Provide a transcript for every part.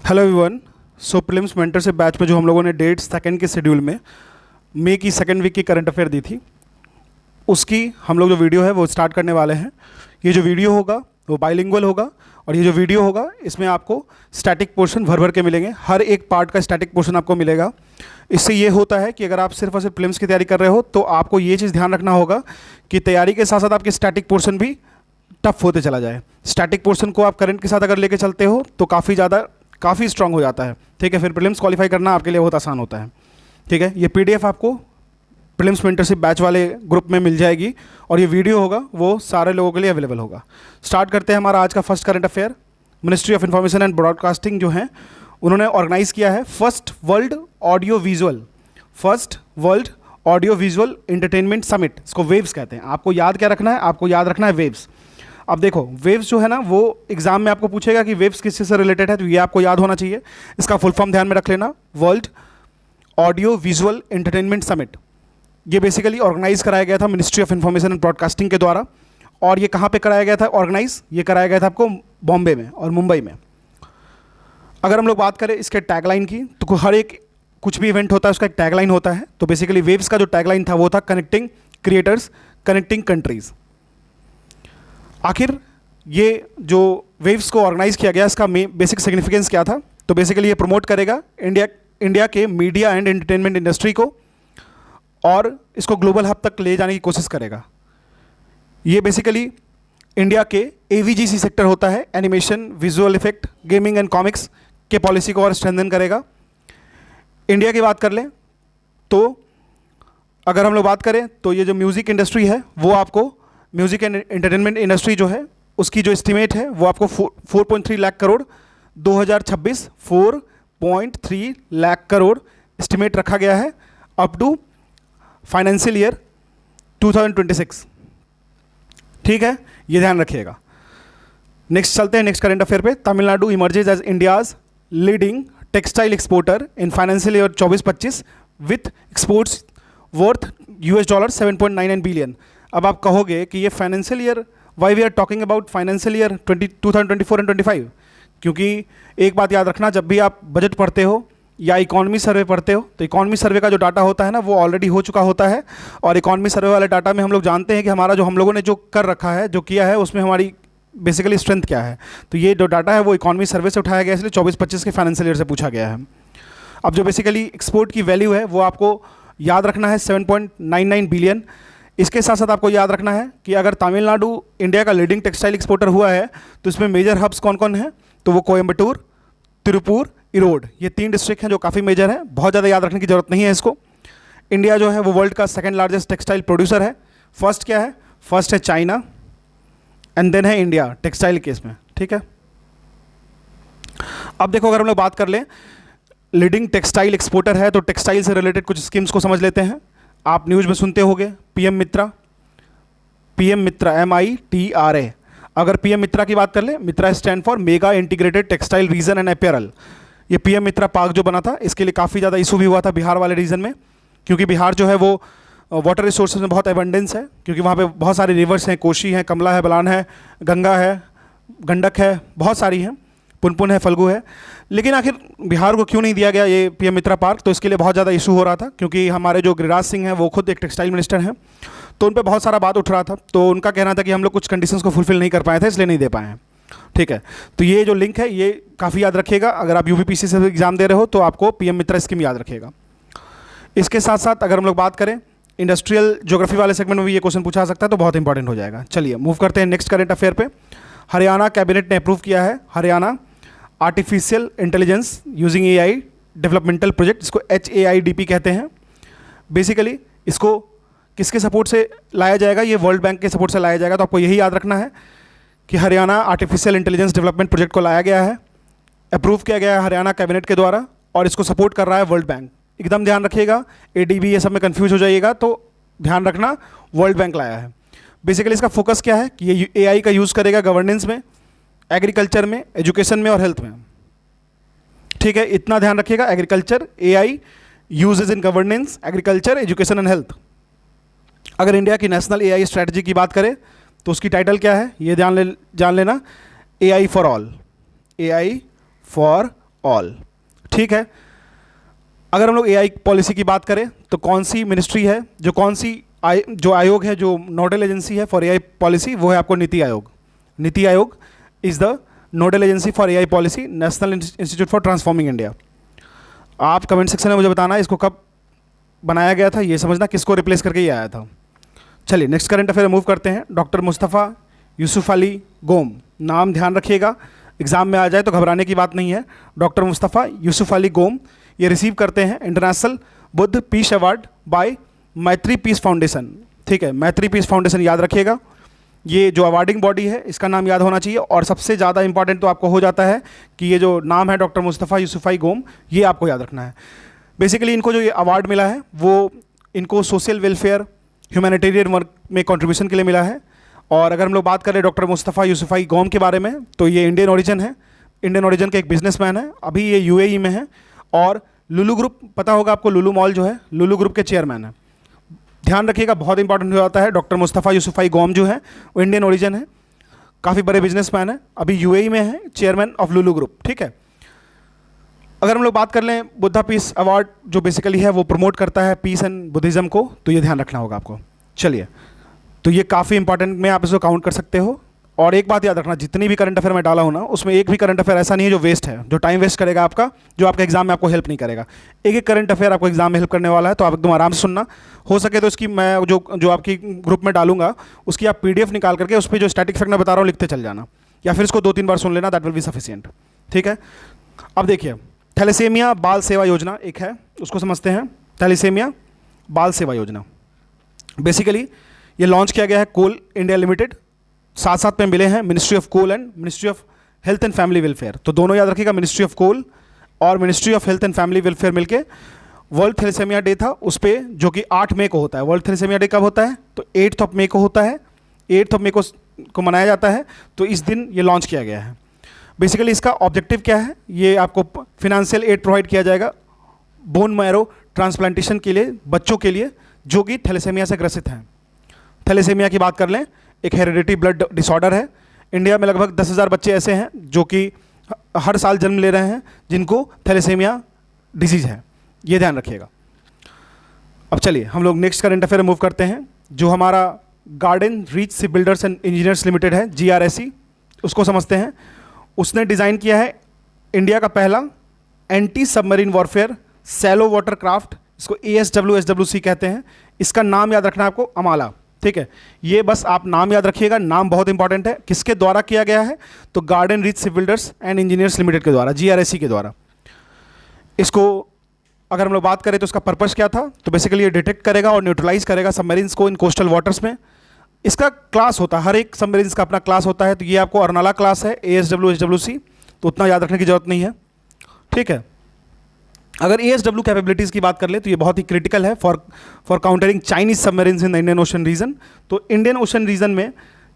Hello everyone. So prelims mentorship batch में जो हम लोगों ने डेट सेकंड के शेड्यूल में मई की सेकंड वीक की करंट अफेयर दी थी, उसकी हम लोग जो वीडियो है वो स्टार्ट करने वाले हैं। ये जो वीडियो होगा वो बाइलिंगुअल होगा और ये जो वीडियो होगा इसमें आपको स्टैटिक पोर्शन भर भर के मिलेंगे। हर एक पार्ट का स्टैटिक पोर्शन आपको मिलेगा। इससे ये होता है कि अगर आप सिर्फ और सिर्फ प्रीलिम्स की तैयारी कर रहे हो तो आपको ये चीज़ ध्यान रखना होगा कि तैयारी के साथ साथ आपके स्टैटिक पोर्शन भी टफ होते चला जाए। स्टैटिक पोर्शन को आप करंट के साथ अगर लेके चलते हो तो काफ़ी स्ट्रांग हो जाता है। ठीक है, फिर प्रीलिम्स क्वालिफाई करना आपके लिए बहुत आसान होता है। ठीक है, ये पीडीएफ आपको प्रीलिम्स मेंटरशिप बैच वाले ग्रुप में मिल जाएगी और ये वीडियो होगा वो सारे लोगों के लिए अवेलेबल होगा। स्टार्ट करते हैं हमारा आज का first current affair. Ministry of information and broadcasting जो है उन्होंने ऑर्गेनाइज किया है first world audio visual entertainment summit. इसको वेव्स कहते हैं। आपको याद क्या रखना है? आपको याद रखना है वेव्स। अब देखो, वेव्स जो है ना वो एग्जाम में आपको पूछेगा कि वेव्स किससे से रिलेटेड है, तो ये आपको याद होना चाहिए। इसका फुल फॉर्म ध्यान में रख लेना, world audio visual entertainment summit. ये बेसिकली ऑर्गेनाइज कराया गया था ministry of information and broadcasting के द्वारा। और ये कहाँ पे कराया गया था ऑर्गेनाइज? ये कराया गया था आपको बॉम्बे में और मुंबई में। अगर हम लोग बात करें इसके टैगलाइन की, तो हर एक कुछ भी इवेंट होता है उसका एक टैगलाइन होता है। तो बेसिकली वेव्स का जो टैगलाइन था वो था कनेक्टिंग क्रिएटर्स, कनेक्टिंग कंट्रीज। आखिर ये जो वेव्स को ऑर्गेनाइज किया गया इसका बेसिक सिग्निफिकेंस क्या था? तो बेसिकली ये प्रमोट करेगा इंडिया के मीडिया एंड एंटरटेनमेंट इंडस्ट्री को और इसको ग्लोबल हब तक ले जाने की कोशिश करेगा। ये बेसिकली इंडिया के एवीजीसी सेक्टर होता है, animation, visual effect, gaming and comics के पॉलिसी को और स्ट्रेंथन करेगा। इंडिया की बात कर लें तो अगर हम लोग बात करें तो ये जो म्यूज़िक इंडस्ट्री है वो आपको म्यूज़िक एंड एंटरटेनमेंट इंडस्ट्री जो है उसकी जो एस्टिमेट है वो आपको 4.3 लाख करोड़ 2026 4.3 लाख करोड़ एस्टिमेट रखा गया है अप टू फाइनेंशियल ईयर 2026। ठीक है, ये ध्यान रखिएगा। नेक्स्ट चलते हैं नेक्स्ट करंट अफेयर पे। Tamil Nadu emerges as India's leading textile exporter in financial year 24-25 with exports worth $7.99 billion. अब आप कहोगे कि ये financial year, why we are talking about financial year 2024 and 25? क्योंकि एक बात याद रखना, जब भी आप बजट पढ़ते हो या इकॉनमी सर्वे पढ़ते हो तो इकॉनमी सर्वे का जो डाटा होता है ना वो ऑलरेडी हो चुका होता है। और इकॉनमी सर्वे वाले डाटा में हम लोग जानते हैं कि हमारा जो हम लोगों ने जो कर रखा है, जो किया है, उसमें हमारी बेसिकली स्ट्रेंथ क्या है। तो ये जो डाटा है वो इकॉनमी सर्वे से उठाया गया, इसलिए 24-25 के फाइनेंशियल ईयर से पूछा गया है। अब जो बेसिकली एक्सपोर्ट की वैल्यू है वो आपको याद रखना है 7.99 बिलियन। इसके साथ साथ आपको याद रखना है कि अगर तमिलनाडु इंडिया का लीडिंग टेक्सटाइल एक्सपोर्टर हुआ है तो इसमें मेजर हब्स कौन कौन हैं? तो वो कोयम्बटूर, तिरुपुर, इरोड, ये 3 डिस्ट्रिक्ट हैं जो काफ़ी मेजर हैं। बहुत ज़्यादा याद रखने की जरूरत नहीं है इसको। इंडिया जो है वो वर्ल्ड का सेकंड लार्जेस्ट टेक्सटाइल प्रोड्यूसर है। फर्स्ट क्या है? फर्स्ट है चाइना एंड देन है इंडिया टेक्सटाइल केस में। ठीक है, अब देखो अगर हम लोग बात कर लें लीडिंग टेक्सटाइल एक्सपोर्टर है तो टेक्सटाइल से रिलेटेड कुछ स्कीम्स को समझ लेते हैं। आप न्यूज़ में सुनते होंगे पीएम मित्रा MITRA। अगर पीएम मित्रा की बात कर ले, Mitra stand for mega integrated textile region and apparel. ये पीएम मित्रा पार्क जो बना था इसके लिए काफ़ी ज़्यादा इशू भी हुआ था बिहार वाले रीजन में, क्योंकि बिहार जो है वो वाटर रिसोर्सेज में बहुत एबंडेंस है, क्योंकि वहाँ पे बहुत सारे रिवर्स हैं, कोशी है, कमला है, बलान है, गंगा है, गंडक है, बहुत सारी हैं, पुनपुन है, फल्गु है। लेकिन आखिर बिहार को क्यों नहीं दिया गया ये पीएम मित्रा पार्क? तो इसके लिए बहुत ज़्यादा इशू हो रहा था, क्योंकि हमारे जो गिरिराज सिंह हैं वो खुद एक टेक्सटाइल मिनिस्टर हैं, तो उन पर बहुत सारा बात उठ रहा था। तो उनका कहना था कि हम लोग कुछ कंडीशंस को फुलफिल नहीं कर पाए थे, इसलिए नहीं दे पाए हैं। ठीक है, तो ये जो लिंक है ये काफ़ी याद रखिएगा। अगर आप यूपीपीसी से एग्जाम दे रहे हो तो आपको पीएम मित्रा स्कीम याद रखिएगा। इसके साथ साथ अगर हम लोग बात करें इंडस्ट्रियल ज्योग्राफी वाले सेगमेंट में भी ये क्वेश्चन पूछा सकता है, तो बहुत इंपॉर्टेंट हो जाएगा। चलिए मूव करते हैं नेक्स्ट करंट अफेयर पे। हरियाणा कैबिनेट ने अप्रूव किया है Haryana artificial intelligence using AI developmental project, इसको HAIDP कहते हैं। बेसिकली इसको किसके सपोर्ट से लाया जाएगा? ये वर्ल्ड बैंक के सपोर्ट से लाया जाएगा। तो आपको यही याद रखना है कि Haryana artificial intelligence development project को लाया गया है, अप्रूव किया गया है हरियाणा कैबिनेट के द्वारा, और इसको सपोर्ट कर रहा है वर्ल्ड बैंक। एकदम ध्यान रखिएगा, ADB ये सब में कंफ्यूज हो जाइएगा, तो ध्यान रखना वर्ल्ड बैंक लाया है। बेसिकली इसका फोकस क्या है कि ये AI का यूज़ करेगा गवर्नेंस में, एग्रीकल्चर में, एजुकेशन में और हेल्थ में। ठीक है, इतना ध्यान रखिएगा। Agriculture, AI uses in governance, agriculture, education and health. अगर इंडिया की नेशनल AI स्ट्रैटेजी की बात करें तो उसकी टाइटल क्या है ये जान लेना, AI for all. AI for all. ठीक है, अगर हम लोग एआई पॉलिसी की बात करें तो कौन सी मिनिस्ट्री है, जो आयोग है, जो नोडल एजेंसी है फॉर एआई पॉलिसी, वो है आपको NITI Aayog. NITI Aayog is the nodal agency for AI policy, national institute for transforming India. आप कमेंट सेक्शन में मुझे बताना इसको कब बनाया गया था, ये समझना किसको रिप्लेस करके ये आया था। चलिए नेक्स्ट करंट अफेयर मूव करते हैं। डॉक्टर मुस्तफ़ा यूसुफ अली गोम, नाम ध्यान रखिएगा, एग्जाम में आ जाए तो घबराने की बात नहीं है। डॉक्टर मुस्तफ़ा यूसुफ अली गोम ये रिसीव करते हैं international Buddha peace award bye मैत्री पीस फाउंडेशन। ठीक है, मैत्री पीस फाउंडेशन याद रखिएगा, ये जो अवार्डिंग बॉडी है इसका नाम याद होना चाहिए। और सबसे ज़्यादा इंपॉर्टेंट तो आपको हो जाता है कि ये जो नाम है डॉक्टर मुस्तफ़ा यूसुफ अली गोम, ये आपको याद रखना है। बेसिकली इनको जो ये अवार्ड मिला है वो इनको सोशल वेलफेयर ह्यूमैनिटेरियन वर्क में कंट्रीब्यूशन के लिए मिला है। और अगर हम लोग बात करें डॉक्टर मुस्तफ़ा यूसुफ अली गोम के बारे में तो ये इंडियन ओरिजिन है, इंडियन ओरिजिन के एक बिजनेसमैन है, अभी ये यूएई में है और लुलु ग्रुप, पता होगा आपको लुलु मॉल जो है, लुलु ग्रुप के चेयरमैन है। ध्यान रखिएगा, बहुत इंपॉर्टेंट हो जाता है। डॉक्टर मुस्तफ़ा यूसुफ अली गोम जो है वो इंडियन ओरिजिन है, काफ़ी बड़े बिजनेसमैन है, अभी यूएई में है, चेयरमैन ऑफ लुलु ग्रुप। ठीक है, अगर हम लोग बात कर लें बुद्धा पीस अवार्ड जो बेसिकली है वो प्रमोट करता है पीस एंड बुद्धिज़्म को, तो ये ध्यान रखना होगा आपको। चलिए, तो ये काफ़ी इंपॉर्टेंट में आप इसको काउंट कर सकते हो। और एक बात याद रखना, जितनी भी करंट अफेयर में डाला हो ना, उसमें एक भी करंट अफेयर ऐसा नहीं है जो वेस्ट है, जो टाइम वेस्ट करेगा आपका, जो आपके एग्जाम में आपको हेल्प नहीं करेगा। एक एक करंट अफेयर आपको एग्जाम में हेल्प करने वाला है, तो आप एकदम आराम से सुनना। हो सके तो इसकी मैं जो आपकी ग्रुप में डालूंगा उसकी आप पीडीएफ निकाल करके उस पर जो स्टैटिक फैक्ट मैं बता रहा हूँ लिखते चल जाना, या फिर इसको 2-3 बार सुन लेना, दैट विल बी सफिशिएंट। ठीक है, अब देखिए थैलेसेमिया बाल सेवा योजना एक है, उसको समझते हैं। थैलेसेमिया बाल सेवा योजना बेसिकली ये लॉन्च किया गया है कोल इंडिया लिमिटेड, साथ साथ में मिले हैं ministry of coal and ministry of health and family welfare. तो दोनों याद रखिएगा, मिनिस्ट्री ऑफ कोल और ministry of health and family welfare मिलके वर्ल्ड थैलेसेमिया डे था उस पर, जो कि 8 मई को होता है। वर्ल्ड थैलेसेमिया डे कब होता है? तो 8 मई को होता है, 8 मई को मनाया जाता है। तो इस दिन ये लॉन्च किया गया है। बेसिकली इसका ऑब्जेक्टिव क्या है, ये आपको फिनेंशियल एड प्रोवाइड किया जाएगा बोन मैरो ट्रांसप्लांटेशन के लिए, बच्चों के लिए जो कि थैलेसेमिया से ग्रसित हैं। थैलेसेमिया की बात कर लें, एक हेरिडिटी ब्लड डिसऑर्डर है। इंडिया में लगभग 10,000 बच्चे ऐसे हैं जो कि हर साल जन्म ले रहे हैं जिनको थैलेसेमिया डिजीज़ है, ये ध्यान रखिएगा। अब चलिए हम लोग नेक्स्ट करंट अफेयर मूव करते हैं। जो हमारा garden reach ship builders and engineers limited है, GRSE, उसको समझते हैं। उसने डिज़ाइन किया है इंडिया का पहला anti submarine warfare shallow water craft, इसको ASWSWC कहते हैं। इसका नाम याद रखना है आपको, अमाला। ठीक है, ये बस आप नाम याद रखिएगा, नाम बहुत इंपॉर्टेंट है। किसके द्वारा किया गया है? तो garden reach ship builders and engineers limited के द्वारा, GRSE के द्वारा। इसको अगर हम लोग बात करें तो इसका पर्पस क्या था, तो बेसिकली ये डिटेक्ट करेगा और न्यूट्रलाइज करेगा सबमरीन्स को इन कोस्टल वाटर्स में। इसका क्लास होता है, हर एक सबमरीन्स का अपना क्लास होता है। तो ये आपको अर्नाला क्लास है, ASWSWC, तो उतना याद रखने की जरूरत नहीं है। ठीक है, अगर ASW कैपेबिलिटीज़ की बात कर ले तो ये बहुत ही क्रिटिकल है for countering Chinese submarines in the Indian Ocean region. तो इंडियन ओशन रीजन में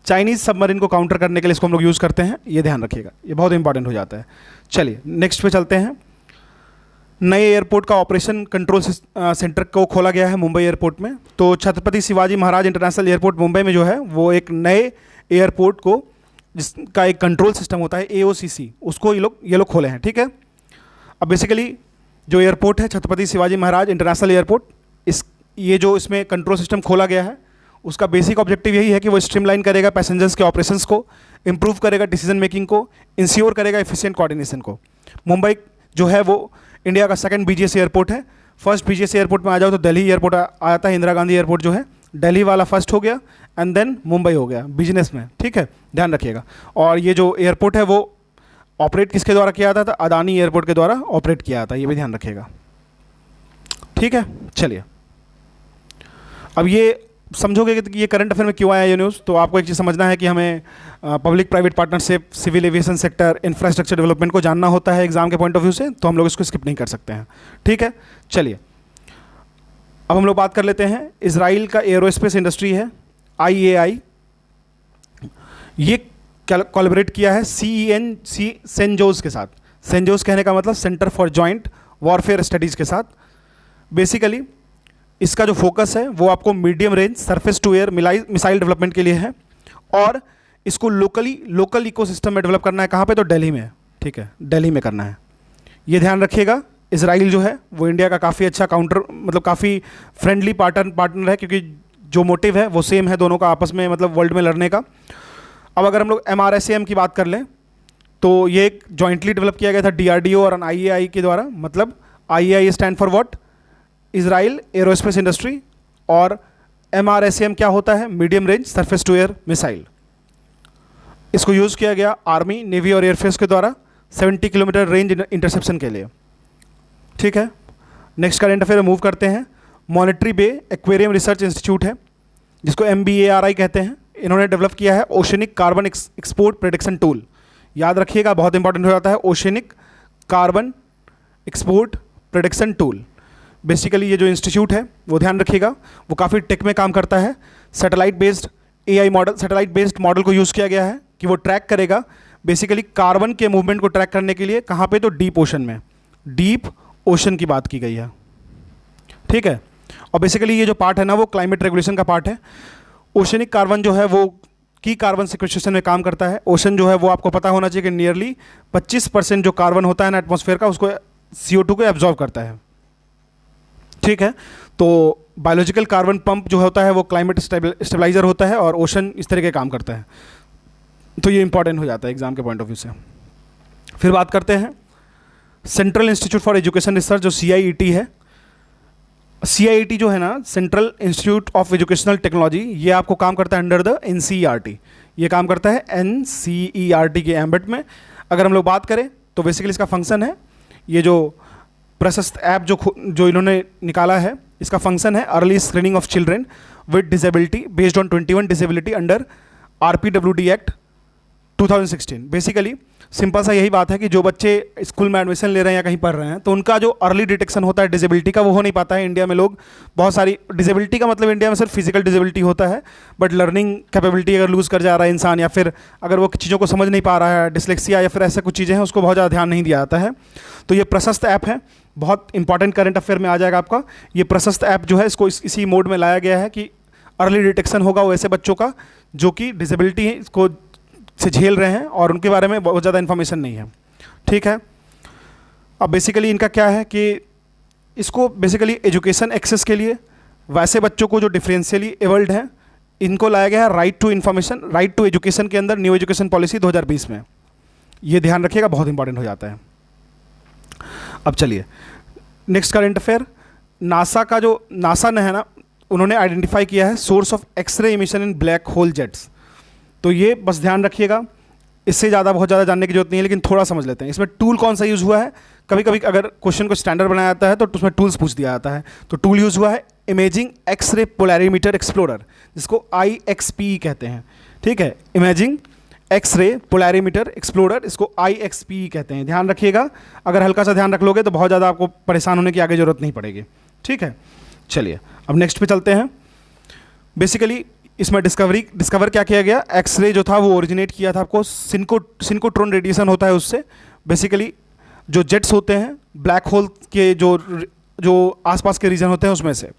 चाइनीज सबमरीन को काउंटर करने के लिए इसको हम लोग यूज़ करते हैं, ये ध्यान रखिएगा, ये बहुत इंपॉर्टेंट हो जाता है। चलिए नेक्स्ट पे चलते हैं। नए एयरपोर्ट का ऑपरेशन कंट्रोल सेंटर को खोला गया है मुंबई एयरपोर्ट में। तो छत्रपति शिवाजी महाराज इंटरनेशनल एयरपोर्ट मुंबई में जो है वो एक नए एयरपोर्ट को, जिसका एक कंट्रोल सिस्टम होता है AOCC, उसको ये लोग खोले हैं। ठीक है, अब बेसिकली जो एयरपोर्ट है छत्रपति शिवाजी महाराज इंटरनेशनल एयरपोर्ट, ये जो इसमें कंट्रोल सिस्टम खोला गया है उसका बेसिक ऑब्जेक्टिव यही है कि वो स्ट्रीमलाइन करेगा पैसेंजर्स के ऑपरेशंस को, इंप्रूव करेगा डिसीजन मेकिंग को, इंश्योर करेगा एफिशिएंट कोऑर्डिनेशन को। मुंबई जो है वो इंडिया का सेकंड BGS एयरपोर्ट है। फर्स्ट BGS एयरपोर्ट में आ जाओ तो दिल्ली एयरपोर्ट आया था, इंदिरा गांधी एयरपोर्ट जो है, दिल्ली वाला फर्स्ट हो गया एंड देन मुंबई हो गया बिजनेस में। ठीक है, ध्यान रखिएगा। और ये जो एयरपोर्ट है वो ऑपरेट किसके द्वारा किया जाता था? अदानी एयरपोर्ट के द्वारा ऑपरेट किया जाता है, ये भी ध्यान रखिएगा। ठीक है, चलिए अब ये समझोगे कि ये करंट अफेयर में क्यों आया ये न्यूज़। तो आपको एक चीज़ समझना है कि हमें public private partnership, civil aviation sector, infrastructure development को जानना होता है एग्जाम के पॉइंट ऑफ व्यू से, तो हम लोग इसको स्किप नहीं कर सकते हैं। ठीक है, चलिए अब हम लोग बात कर लेते हैं। इजराइल का एयरोस्पेस इंडस्ट्री है IAI, ये कोलैबोरेट किया है सेंट जोस के साथ। सेंट जोस कहने का मतलब centre for joint warfare studies के साथ। बेसिकली इसका जो फोकस है वो आपको medium range surface to air missile development के लिए है, और इसको लोकल इकोसिस्टम में डेवलप करना है। कहाँ पे? तो दिल्ली में। ठीक है, दिल्ली में करना है। ये ध्यान रखिएगा, इसराइल जो है वो इंडिया का काफ़ी अच्छा काउंटर, मतलब काफ़ी फ्रेंडली पार्टनर है, क्योंकि जो मोटिव है वो सेम है दोनों का आपस में, मतलब वर्ल्ड में लड़ने का। अब अगर हम लोग MRSAM की बात कर लें तो ये एक जॉइंटली डेवलप किया गया था DRDO और IAI के द्वारा। मतलब IAI stand for what, Israel aerospace industry, और MRSAM क्या होता है, medium range surface to air missile. इसको यूज़ किया गया आर्मी, नेवी और एयरफोर्स के द्वारा 70 किलोमीटर रेंज इंटरसेप्शन के लिए। ठीक है, नेक्स्ट करंट अफेयर मूव करते हैं। Monterey bay aquarium research institute है, जिसको MBARI कहते हैं। इन्होंने डेवलप किया है oceanic carbon export prediction tool. याद रखिएगा, बहुत इंपॉर्टेंट हो जाता है, oceanic carbon export prediction tool. Basically ये जो इंस्टीट्यूट है वो ध्यान रखिएगा, वो काफ़ी टेक में काम करता है। Satellite based AI model, satellite based model को यूज़ किया गया है कि वो ट्रैक करेगा बेसिकली कार्बन के मूवमेंट को ट्रैक करने के लिए। कहाँ पे, तो डीप ओशन में, डीप ओशन की बात की गई है। ठीक है, और बेसिकली ये जो पार्ट है ना वो क्लाइमेट रेगुलेशन का पार्ट है। ओशनिक कार्बन जो है वो की कार्बन सिक्वेस्ट्रेशन में काम करता है। ओशन जो है वो आपको पता होना चाहिए कि नियरली 25% जो कार्बन होता है ना एटमॉस्फेयर का, उसको CO2 को एब्जॉर्व करता है। ठीक है, तो बायोलॉजिकल कार्बन पंप जो होता है वो क्लाइमेट स्टेबलाइजर होता है, और ओशन इस तरह के काम करता है। तो ये इंपॉर्टेंट हो जाता है एग्जाम के पॉइंट ऑफ व्यू से। फिर बात करते हैं central institute for education research, जो CIET है। CIET जो है ना, central institute of educational technology, ये आपको काम करता है अंडर द NCERT। ये काम करता है NCERT के एम्बेट में। अगर हम लोग बात करें तो बेसिकली इसका फंक्शन है, ये जो प्रशस्त ऐप जो इन्होंने निकाला है, इसका फंक्शन है early screening of children with disability based on 21 disability under RPWD act 2016। Basically simple सा यही बात है कि जो बच्चे स्कूल में एडमिशन ले रहे हैं या कहीं पढ़ रहे हैं, तो उनका जो अर्ली डिटेक्शन होता है डिसेबिलिटी का, वो हो नहीं पाता है। इंडिया में लोग बहुत सारी डिसेबिलिटी का मतलब इंडिया में सिर्फ फिजिकल डिसेबिलिटी होता है, बट लर्निंग कैपेबिलिटी अगर लूज़ कर जा रहा है इंसान, या फिर अगर वो चीज़ों को समझ नहीं पा रहा है, डिसलेक्सिया या फिर ऐसा कुछ चीज़ें हैं, उसको बहुत ज़्यादा ध्यान नहीं दिया जाता है। तो ये प्रशस्त ऐप है, बहुत इंपॉर्टेंट करंट अफेयर में आ जाएगा आपका। ये प्रशस्त ऐप जो है इसको इसी मोड में लाया गया है कि अर्ली डिटेक्शन होगा वो ऐसे बच्चों का जो कि डिसेबिलिटी को से झेल रहे हैं और उनके बारे में बहुत ज़्यादा इन्फॉर्मेशन नहीं है। ठीक है, अब बेसिकली इनका क्या है कि इसको बेसिकली एजुकेशन एक्सेस के लिए वैसे बच्चों को जो डिफरेंशियली एबल्ड हैं, इनको लाया गया है right to information, right to education के अंदर न्यू एजुकेशन पॉलिसी 2020 में। ये ध्यान रखिएगा, बहुत इंपॉर्टेंट हो जाता है। अब चलिए नेक्स्ट करंट अफेयर। नासा का जो नासा ने है ना, उन्होंने आइडेंटिफाई किया है source of X ray emission in black hole jets. तो ये बस ध्यान रखिएगा, इससे ज़्यादा बहुत ज़्यादा जानने की जरूरत नहीं है, लेकिन थोड़ा समझ लेते हैं। इसमें टूल कौन सा यूज़ हुआ है, कभी कभी अगर क्वेश्चन को स्टैंडर्ड बनाया जाता है तो उसमें टूल्स पूछ दिया जाता है। तो टूल यूज़ हुआ है इमेजिंग एक्सरे पोलैरीमीटर एक्सप्लोरर, जिसको IXPE कहते हैं। ठीक है, इमेजिंग एक्सरे पोलैरीमीटर एक्सप्लोरर, इसको IXPE कहते हैं। ध्यान रखिएगा, अगर हल्का सा ध्यान रख लोगे तो बहुत ज़्यादा आपको परेशान होने की आगे ज़रूरत नहीं पड़ेगी। ठीक है, चलिए अब नेक्स्ट पे चलते हैं। बेसिकली इसमें डिस्कवर क्या किया गया, एक्सरे जो था वो ओरिजिनेट किया था आपको सिंकोट्रॉन रेडिएशन होता है उससे। बेसिकली जो जेट्स होते हैं ब्लैक होल के जो आसपास के रीजन होते हैं उसमें से।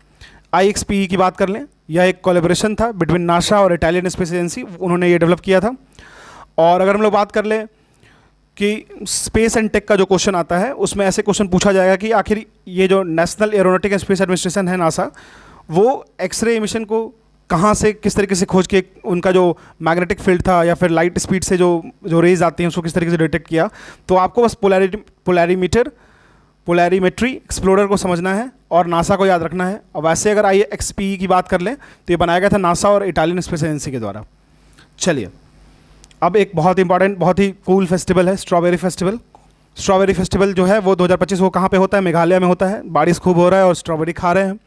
IXPE की बात कर लें, यह एक कोलैबोरेशन था बिटवीन नासा और इटालियन स्पेस एजेंसी, उन्होंने ये डेवलप किया था। और अगर हम लोग बात कर लें कि स्पेस एंड टेक का जो क्वेश्चन आता है, उसमें ऐसे क्वेश्चन पूछा जाएगा कि आखिर ये जो national aeronautic and space administration है नासा, वो एक्सरे इमिशन को कहाँ से किस तरीके से खोज के उनका जो मैग्नेटिक फील्ड था या फिर लाइट स्पीड से जो रेज आती हैं उसको किस तरीके से डिटेक्ट किया। तो आपको बस पोलैरीमेट्री एक्सप्लोरर को समझना है और नासा को याद रखना है। और वैसे अगर IXPE की बात कर लें तो ये बनाया गया था नासा और इटालियन स्पेस एजेंसी के द्वारा। चलिए अब एक बहुत इंपॉर्टेंट, बहुत ही कूल फेस्टिवल है स्ट्रॉबेरी फेस्टिवल। स्ट्रॉबेरी फेस्टिवल जो है वो 2025 वो कहाँ पे होता है, मेघालय में होता है। बारिश खूब हो रहा है और स्ट्रॉबेरी खा रहे हैं।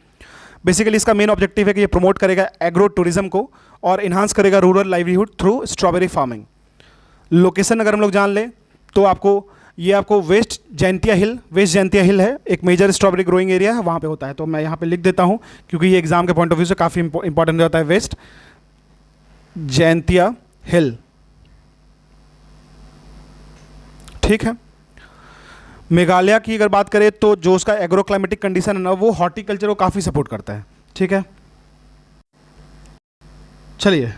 बेसिकली इसका मेन ऑब्जेक्टिव है कि ये प्रमोट करेगा एग्रो टूरिज्म को और इन्हांस करेगा rural livelihood through strawberry farming. Location अगर हम लोग जान लें तो आपको वेस्ट जैंतिया हिल है, एक मेजर स्ट्रॉबेरी ग्रोइंग एरिया है, वहाँ पे होता है। तो मैं यहाँ पे लिख देता हूँ क्योंकि ये एग्जाम के पॉइंट ऑफ व्यू से काफ़ी इंपॉर्टेंट होता है। वेस्ट जैंतिया हिल, ठीक है। मेघालय की अगर बात करें तो जो उसका एग्रो क्लाइमेटिक कंडीशन है ना, वो हॉर्टिकल्चर को काफ़ी सपोर्ट करता है। ठीक है, चलिए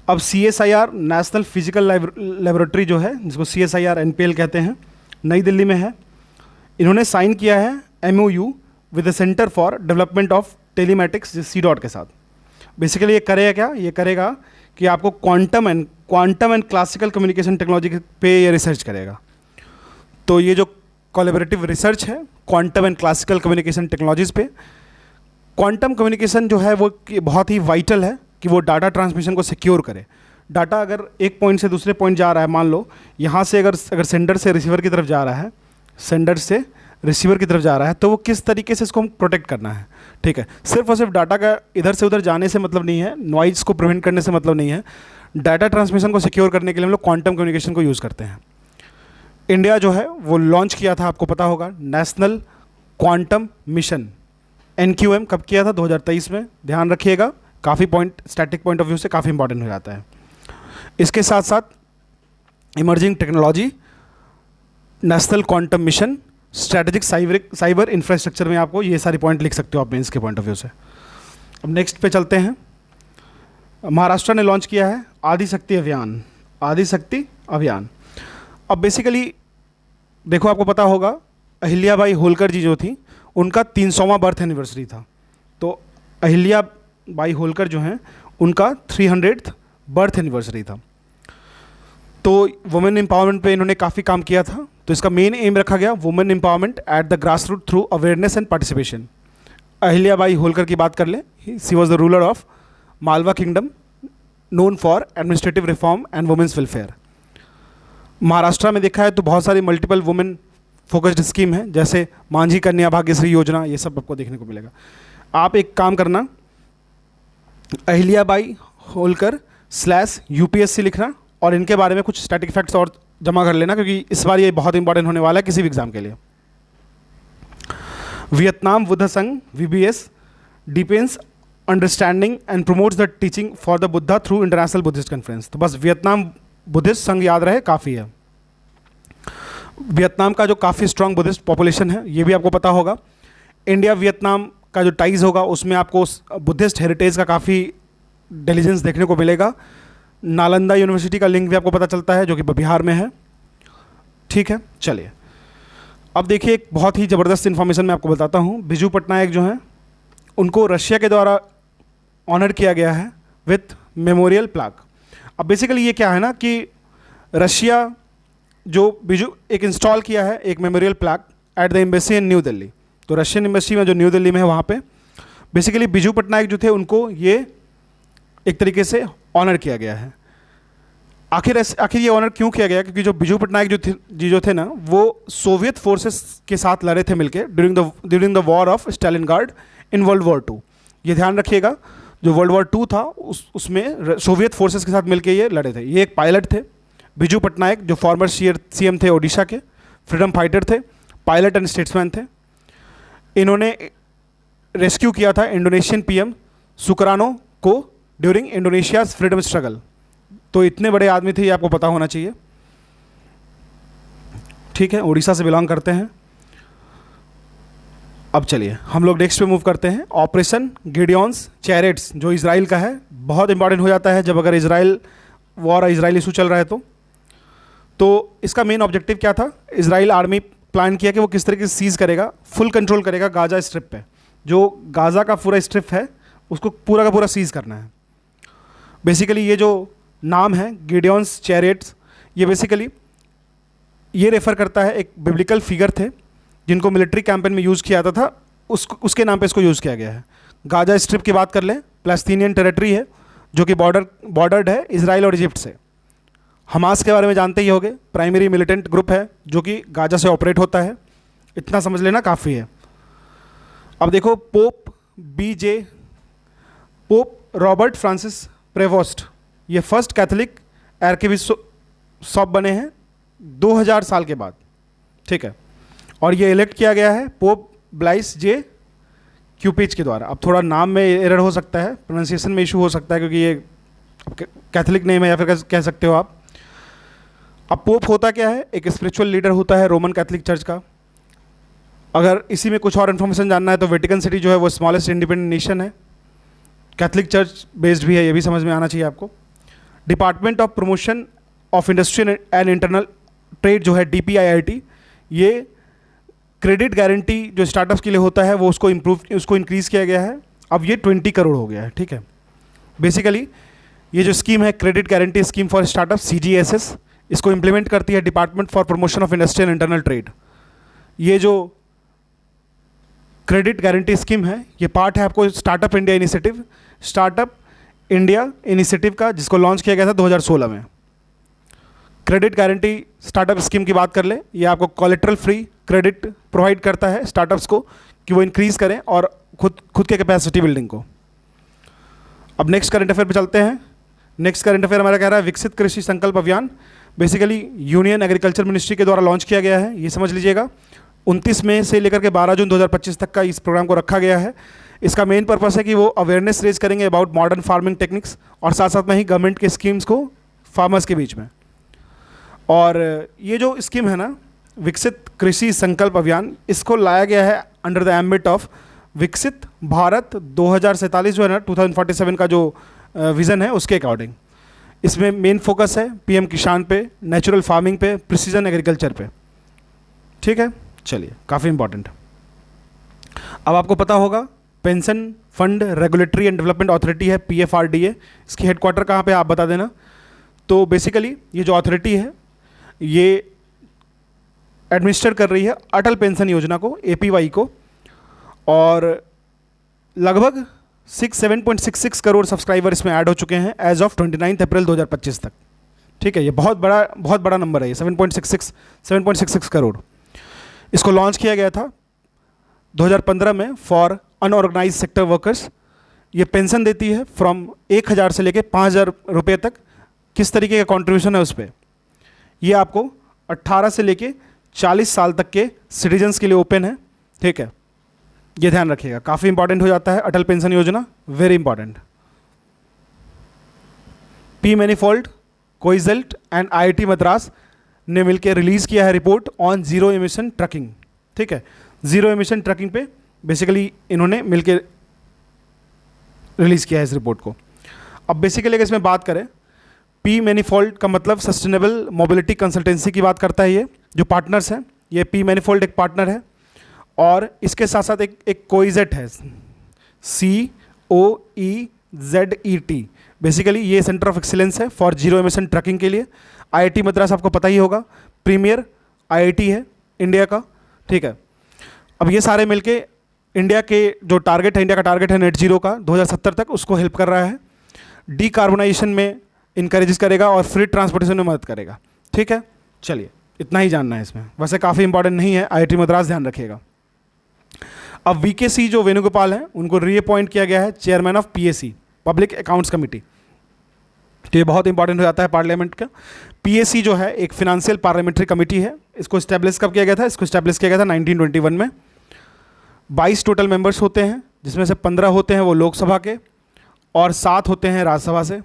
अब CSIR नेशनल फिजिकल लेबोरेटरी जो है, जिसको CSIR NPL कहते हैं, नई दिल्ली में है। इन्होंने साइन किया है MOU with the centre for development of telematics CDOT के साथ। बेसिकली ये करेगा क्या, ये करेगा कि आपको quantum and classical communication technology पे ये रिसर्च करेगा। तो ये जो कोलैबोरेटिव रिसर्च है quantum and classical communication technologies पे, क्वांटम कम्युनिकेशन जो है वो बहुत ही वाइटल है कि वो डाटा ट्रांसमिशन को सिक्योर करे। डाटा अगर एक पॉइंट से दूसरे पॉइंट जा रहा है, मान लो यहाँ से अगर सेंडर से रिसीवर की तरफ जा रहा है, सेंडर से रिसीवर की तरफ जा रहा है, तो वो किस तरीके से इसको हम प्रोटेक्ट करना है। ठीक है, सिर्फ और सिर्फ डाटा का इधर से उधर जाने से मतलब नहीं है, नॉइज़ को प्रिवेंट करने से मतलब नहीं है। डाटा ट्रांसमिशन को सिक्योर करने के लिए हम लोग क्वांटम कम्युनिकेशन को यूज़ करते हैं। इंडिया जो है वो लॉन्च किया था, आपको पता होगा, नेशनल क्वांटम मिशन NQM कब किया था, 2023 में। ध्यान रखिएगा, काफ़ी point static point of view से काफ़ी इंपॉर्टेंट हो जाता है। इसके साथ साथ emerging technology, national quantum mission, strategic cyber infrastructure में आपको ये सारी पॉइंट लिख सकते हो आप मेंस के पॉइंट ऑफ व्यू से। अब नेक्स्ट पे चलते हैं। महाराष्ट्र ने लॉन्च किया है आदिशक्ति अभियान, आदिशक्ति अभियान। अब बेसिकली देखो, आपको पता होगा अहिल्याबाई होलकर जी जो थी उनका 300वां बर्थ एनिवर्सरी था। तो अहिल्याबाई होलकर जो हैं उनका 300th बर्थ एनिवर्सरी था। तो वुमेन एम्पावरमेंट पे इन्होंने काफ़ी काम किया था। तो इसका मेन एम रखा गया women empowerment at the grass root through awareness and participation. Ahilyabai Holkar की बात कर लें, she was the ruler of Malwa kingdom, known for administrative reform and women's welfare. Maharashtra में देखा है तो बहुत सारी मल्टीपल वुमेन फोकस्ड स्कीम है, जैसे मांझी कन्या भाग्यश्री योजना, ये सब आपको देखने को मिलेगा। आप एक काम करना, अहिल्याबाई होलकर /UPSC लिखना और इनके बारे में कुछ स्टैटिक फैक्ट्स और जमा कर लेना, क्योंकि इस बार ये बहुत इंपॉर्टेंट होने वाला है किसी भी एग्जाम के लिए। Vietnam Buddh Sangh VBS deepens understanding and promotes the teaching for the Buddha through international Buddhist conference. तो बस वियतनाम बुद्धिस्ट संघ याद रहे, काफ़ी है। वियतनाम का जो काफ़ी स्ट्रॉन्ग बुद्धिस्ट पॉपुलेशन है, ये भी आपको पता होगा। इंडिया वियतनाम का जो टाइज होगा उसमें आपको बुद्धिस्ट हेरिटेज का काफ़ी डिलीजेंस देखने को मिलेगा। नालंदा यूनिवर्सिटी का लिंक भी आपको पता चलता है, जो कि बिहार में है। ठीक है, चलिए अब देखिए, एक बहुत ही ज़बरदस्त इन्फॉर्मेशन मैं आपको बताता हूँ। बिजू पटनायक जो हैं उनको रशिया के द्वारा ऑनर किया गया है विथ मेमोरियल प्लाक। अब बेसिकली ये क्या है ना कि रशिया जो बिजू एक इंस्टॉल किया है एक memorial plaque at the embassy in new Delhi. तो रशियन एम्बेसी में जो न्यू दिल्ली में है वहाँ पे बेसिकली बिजू पटनायक जो थे उनको ये एक तरीके से ऑनर किया गया है। आखिर ये ऑनर क्यों किया गया? क्योंकि जो बिजू पटनायक जो थे ना, वो सोवियत फोर्सेस के साथ लड़े थे मिलके during the war of Stalingrad in World War II। ये ध्यान रखिएगा, जो World War II था उसमें सोवियत फोर्सेस के साथ मिलके ये लड़े थे। ये एक पायलट थे बिजू पटनायक, जो फॉर्मर CM थे ओडिशा के, फ्रीडम फाइटर थे, पायलट एंड स्टेट्समैन थे। इन्होंने रेस्क्यू किया था इंडोनेशियन PM सुकरानो को ड्यूरिंग इंडोनेशियाज फ्रीडम स्ट्रगल। तो इतने बड़े आदमी थे, ये आपको पता होना चाहिए। ठीक है, उड़ीसा से बिलोंग करते हैं। अब चलिए हम लोग नेक्स्ट पे मूव करते हैं। ऑपरेशन गिडियंस चैरियट्स जो इजराइल का है, बहुत इंपॉर्टेंट हो जाता है जब अगर इजराइल इशू चल रहा है तो इसका मेन ऑब्जेक्टिव क्या था? इजराइल आर्मी प्लान किया कि वो किस तरीके से सीज करेगा, फुल कंट्रोल करेगा गाजा स्ट्रिप पे। जो गाजा का पूरा स्ट्रिप है उसको पूरा का पूरा सीज करना है। बेसिकली ये जो नाम है गिडियंस चैरियट्स, ये बेसिकली ये रेफर करता है, एक बिब्लिकल फिगर थे जिनको मिलिट्री कैंपेन में यूज़ किया जाता था, उसके नाम पे इसको यूज़ किया गया है। गाजा स्ट्रिप की बात कर लें, पैलेस्टीनियन टेरिटरी है जो कि बॉर्डर्ड है इजराइल और इजिप्ट से। हमास के बारे में जानते ही होंगे, प्राइमरी मिलिटेंट ग्रुप है जो कि गाजा से ऑपरेट होता है। इतना समझ लेना काफ़ी है। अब देखो, पोप रॉबर्ट फ्रांसिस प्रेवोस्ट, ये फर्स्ट कैथोलिक आर्कबिशप बने हैं 2000 साल के बाद। ठीक है, और ये इलेक्ट किया गया है पोप ब्लाइस J क्यूपिच के द्वारा। अब थोड़ा नाम में एरर हो सकता है, प्रोनाउंसिएशन में इशू हो सकता है, क्योंकि ये कैथोलिक नेम है या फिर कह सकते हो आप। अब पोप होता क्या है? एक स्पिरिचुअल लीडर होता है रोमन कैथोलिक चर्च का। अगर इसी में कुछ और इन्फॉर्मेशन जानना है तो वेटिकन सिटी जो है वो स्मॉलेस्ट इंडिपेंडेंट नेशन है, कैथोलिक चर्च बेस्ड भी है, ये भी समझ में आना चाहिए आपको। Department of promotion of industry and internal trade जो है DPIIT, ये क्रेडिट गारंटी जो स्टार्टअप्स के लिए होता है वो उसको इंक्रीज़ किया गया है, अब ये 20 करोड़ हो गया है। ठीक है, बेसिकली ये जो स्कीम है credit guarantee scheme for startup CGSS, इसको इम्प्लीमेंट करती है department for promotion of industry and internal trade. ये जो क्रेडिट गारंटी स्कीम है ये पार्ट है आपको स्टार्टअप इंडिया इनिशिएटिव का, जिसको लॉन्च किया गया था 2016 में। क्रेडिट गारंटी स्टार्टअप स्कीम की बात कर ले, ये आपको कोलेटरल फ्री क्रेडिट प्रोवाइड करता है स्टार्टअप्स को कि वो इंक्रीज़ करें और खुद के कैपेसिटी बिल्डिंग को। अब नेक्स्ट करंट अफेयर पे चलते हैं। नेक्स्ट करंट अफेयर हमारा कह रहा है विकसित कृषि संकल्प अभियान, बेसिकली यूनियन एग्रीकल्चर मिनिस्ट्री के द्वारा लॉन्च किया गया है, ये समझ लीजिएगा। 29 मई से लेकर के 12 जून 2025 तक का इस प्रोग्राम को रखा गया है। इसका मेन पर्पस है कि वो अवेयरनेस रेज करेंगे अबाउट मॉडर्न फार्मिंग टेक्निक्स और साथ साथ में ही गवर्नमेंट के स्कीम्स को फार्मर्स के बीच में। और ये जो स्कीम है ना विकसित कृषि संकल्प अभियान, इसको लाया गया है अंडर द एम्बिट ऑफ विकसित भारत 2047 जो है ना 2047 का जो विज़न है उसके अकॉर्डिंग। इसमें मेन फोकस है PM किसान पे, नेचुरल फार्मिंग पे, प्रिसीजन एग्रीकल्चर पे। ठीक है, चलिए, काफ़ी इंपॉर्टेंट। अब आपको पता होगा pension fund regulatory and development authority है PFRDA, इसकी हेडक्वार्टर कहाँ पे आप बता देना। तो बेसिकली ये जो अथॉरिटी है ये एडमिनिस्टर कर रही है अटल पेंशन योजना को, APY को, और लगभग 7.66 करोड़ सब्सक्राइबर इसमें ऐड हो चुके हैं एज ऑफ 29 अप्रैल 2025 तक। ठीक है, ये बहुत बड़ा नंबर है ये, 7.66 करोड़। इसको लॉन्च किया गया था 2015 में फॉर अनऑर्गेनाइज सेक्टर वर्कर्स। ये पेंशन देती है फ्रॉम 1,000 से लेके 5,000 रुपये तक। किस तरीके का कॉन्ट्रीब्यूशन है उस पर, ये आपको 18 से लेके 40 साल तक के सिटीजन्स के लिए ओपन है। ठीक है, ये ध्यान रखिएगा, काफ़ी इंपॉर्टेंट हो जाता है Atal pension Yojana, very important. P manifold, कोइजल्ट एंड IIT मद्रास ने मिलकर रिलीज़ किया है report on zero emission trucking. ठीक है, जीरो एमिशन ट्रकिंग पे बेसिकली इन्होंने मिलकर रिलीज़ किया है इस रिपोर्ट को। अब बेसिकली अगर इसमें बात करें, P मैनीफोल्ड का मतलब सस्टेनेबल मोबिलिटी कंसल्टेंसी की बात करता है। ये जो पार्टनर्स हैं, ये P मैनीफोल्ड एक पार्टनर है और इसके साथ साथ एक कोइजेट है, COEZET। बेसिकली ये सेंटर ऑफ एक्सीलेंस है फॉर जीरो एमिशन ट्रकिंग के लिए। IIT मद्रास आपको पता ही होगा, प्रीमियर IIT है इंडिया का। ठीक है, अब ये सारे मिलके इंडिया के जो टारगेट है, इंडिया का टारगेट है नेट जीरो का 2070 तक, उसको हेल्प कर रहा है, डीकार्बोनाइजेशन में इनकरेज करेगा और फ्री ट्रांसपोर्टेशन में मदद करेगा। ठीक है, चलिए, इतना ही जानना है इसमें, वैसे काफ़ी इंपॉर्टेंट नहीं है, IIT मद्रास ध्यान रखिएगा। अब VKC जो वेणुगोपाल हैं उनको रीअपॉइंट किया गया है chairman of PAC, public accounts committee. तो ये बहुत इंपॉर्टेंट हो जाता है पार्लियामेंट का। PAC जो है एक फिनेंशियल पार्लियामेंट्री कमेटी है। इसको स्टैब्लिश कब किया गया था? इसको स्टैब्लिश किया गया था 1921 में। 22 टोटल मेंबर्स होते हैं, जिसमें से 15 होते हैं वो लोकसभा के और 7 होते हैं राज्यसभा से।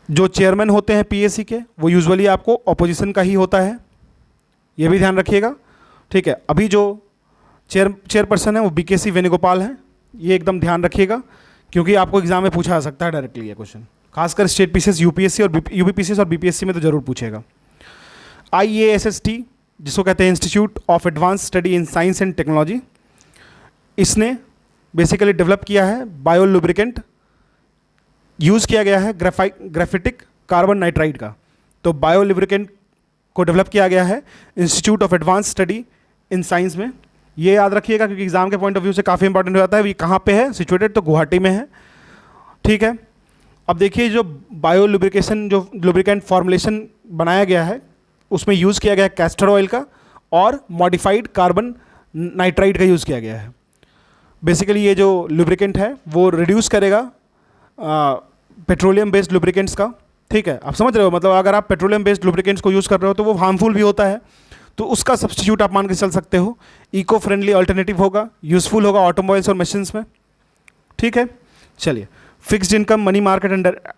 जो चेयरमैन होते हैं PAC के वो यूजुअली आपको ऑपोजिशन का ही होता है, ये भी ध्यान रखिएगा। ठीक है, अभी जो चेयरपर्सन है वो BKC वेणुगोपाल हैं, ये एकदम ध्यान रखिएगा क्योंकि आपको एग्जाम में पूछा जा सकता है डायरेक्टली ये क्वेश्चन, खासकर स्टेट PCS, UPSC और UPPCS और BPSC में तो जरूर पूछेगा। IASST जिसको कहते हैं institute of advance study in science and technology, इसने बेसिकली डेवलप किया है बायो लुब्रिकेंट, यूज़ किया गया है ग्राफिटिक कार्बन नाइट्राइड का। तो बायो लुब्रिकेंट को डेवलप किया गया है institute of advance study in science में। ये याद रखिएगा क्योंकि एग्जाम के पॉइंट ऑफ व्यू से काफ़ी इंपॉर्टेंट हो जाता है। ये कहाँ पे है सिचुएटेड? तो गुवाहाटी में है। ठीक है, अब देखिए जो बायो लुब्रिकेशन जो लुब्रिकेंट फॉर्मुलेशन बनाया गया है उसमें यूज़ किया गया है कैस्टर ऑयल का और मॉडिफाइड कार्बन नाइट्राइड का यूज़ किया गया है। बेसिकली ये जो लुब्रिकेंट है वो रिड्यूस करेगा पेट्रोलियम बेस्ड लुब्रिकेंट्स का। ठीक है, आप समझ रहे हो, मतलब अगर आप पेट्रोलियम बेस्ड लुब्रिकेंट्स को यूज़ कर रहे हो तो वो हार्मफुल भी होता है, तो उसका सब्स्टिट्यूट आप मान के चल सकते हो। इको फ्रेंडली अल्टरनेटिव होगा, यूजफुल होगा ऑटोमोबाइल्स और मशीन्स में। ठीक है, चलिए, fixed income money market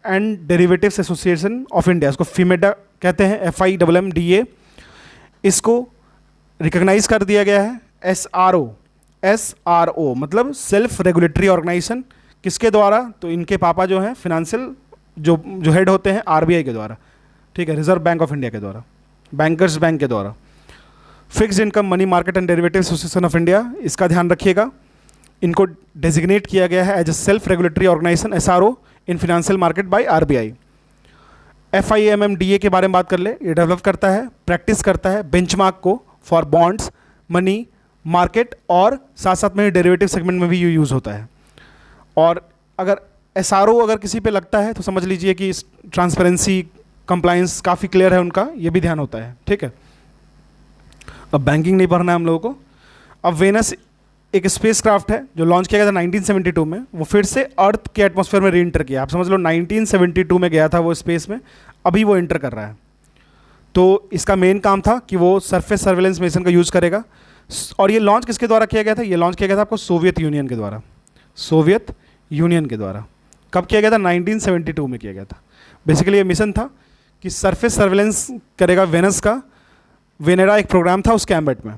and derivatives association of India, इसको FIMEDA कहते हैं, FIMMDA, इसको रिकॉग्नाइज कर दिया गया है। SRO मतलब सेल्फ रेगुलेटरी ऑर्गेनाइजेशन, किसके द्वारा? तो इनके पापा जो हैं फिनेंशियल जो हेड होते हैं RBI के द्वारा। ठीक है, रिजर्व बैंक ऑफ इंडिया के द्वारा, बैंकर्स बैंक के द्वारा। Fixed income money market and derivative association of India, इसका ध्यान रखिएगा। इनको डेजिग्नेट किया गया है as a self regulatory organisation SRO in financial market by RBI। FIMMDA के बारे में बात कर ले, ये डेवलप करता है, प्रैक्टिस करता है बेंचमार्क को फॉर बॉन्ड्स, मनी मार्केट और साथ साथ में डेरिवेटिव सेगमेंट में भी ये यूज़ होता है। और अगर SRO अगर किसी पे लगता है तो समझ लीजिए कि ट्रांसपेरेंसी कंप्लायंस काफ़ी क्लियर है उनका, ये भी ध्यान होता है, ठीक है। अब बैंकिंग नहीं पढ़ना है हम लोगों को। अब वेनस एक स्पेस क्राफ्ट है जो लॉन्च किया गया था 1972 में, वो फिर से अर्थ के एटमॉस्फेयर में री इंटर किया। आप समझ लो 1972 में गया था वो स्पेस में, अभी वो इंटर कर रहा है। तो इसका मेन काम था कि वो सरफेस सर्वेलेंस मिशन का यूज़ करेगा। और ये लॉन्च किसके द्वारा किया गया था? ये लॉन्च किया गया था आपको सोवियत यूनियन के द्वारा। सोवियत यूनियन के द्वारा कब किया गया था? 1972 में किया गया था। बेसिकली ये मिशन था कि सरफेस सर्वेलेंस करेगा वेनस का। वेनेरा एक प्रोग्राम था उसके एम्बेट में।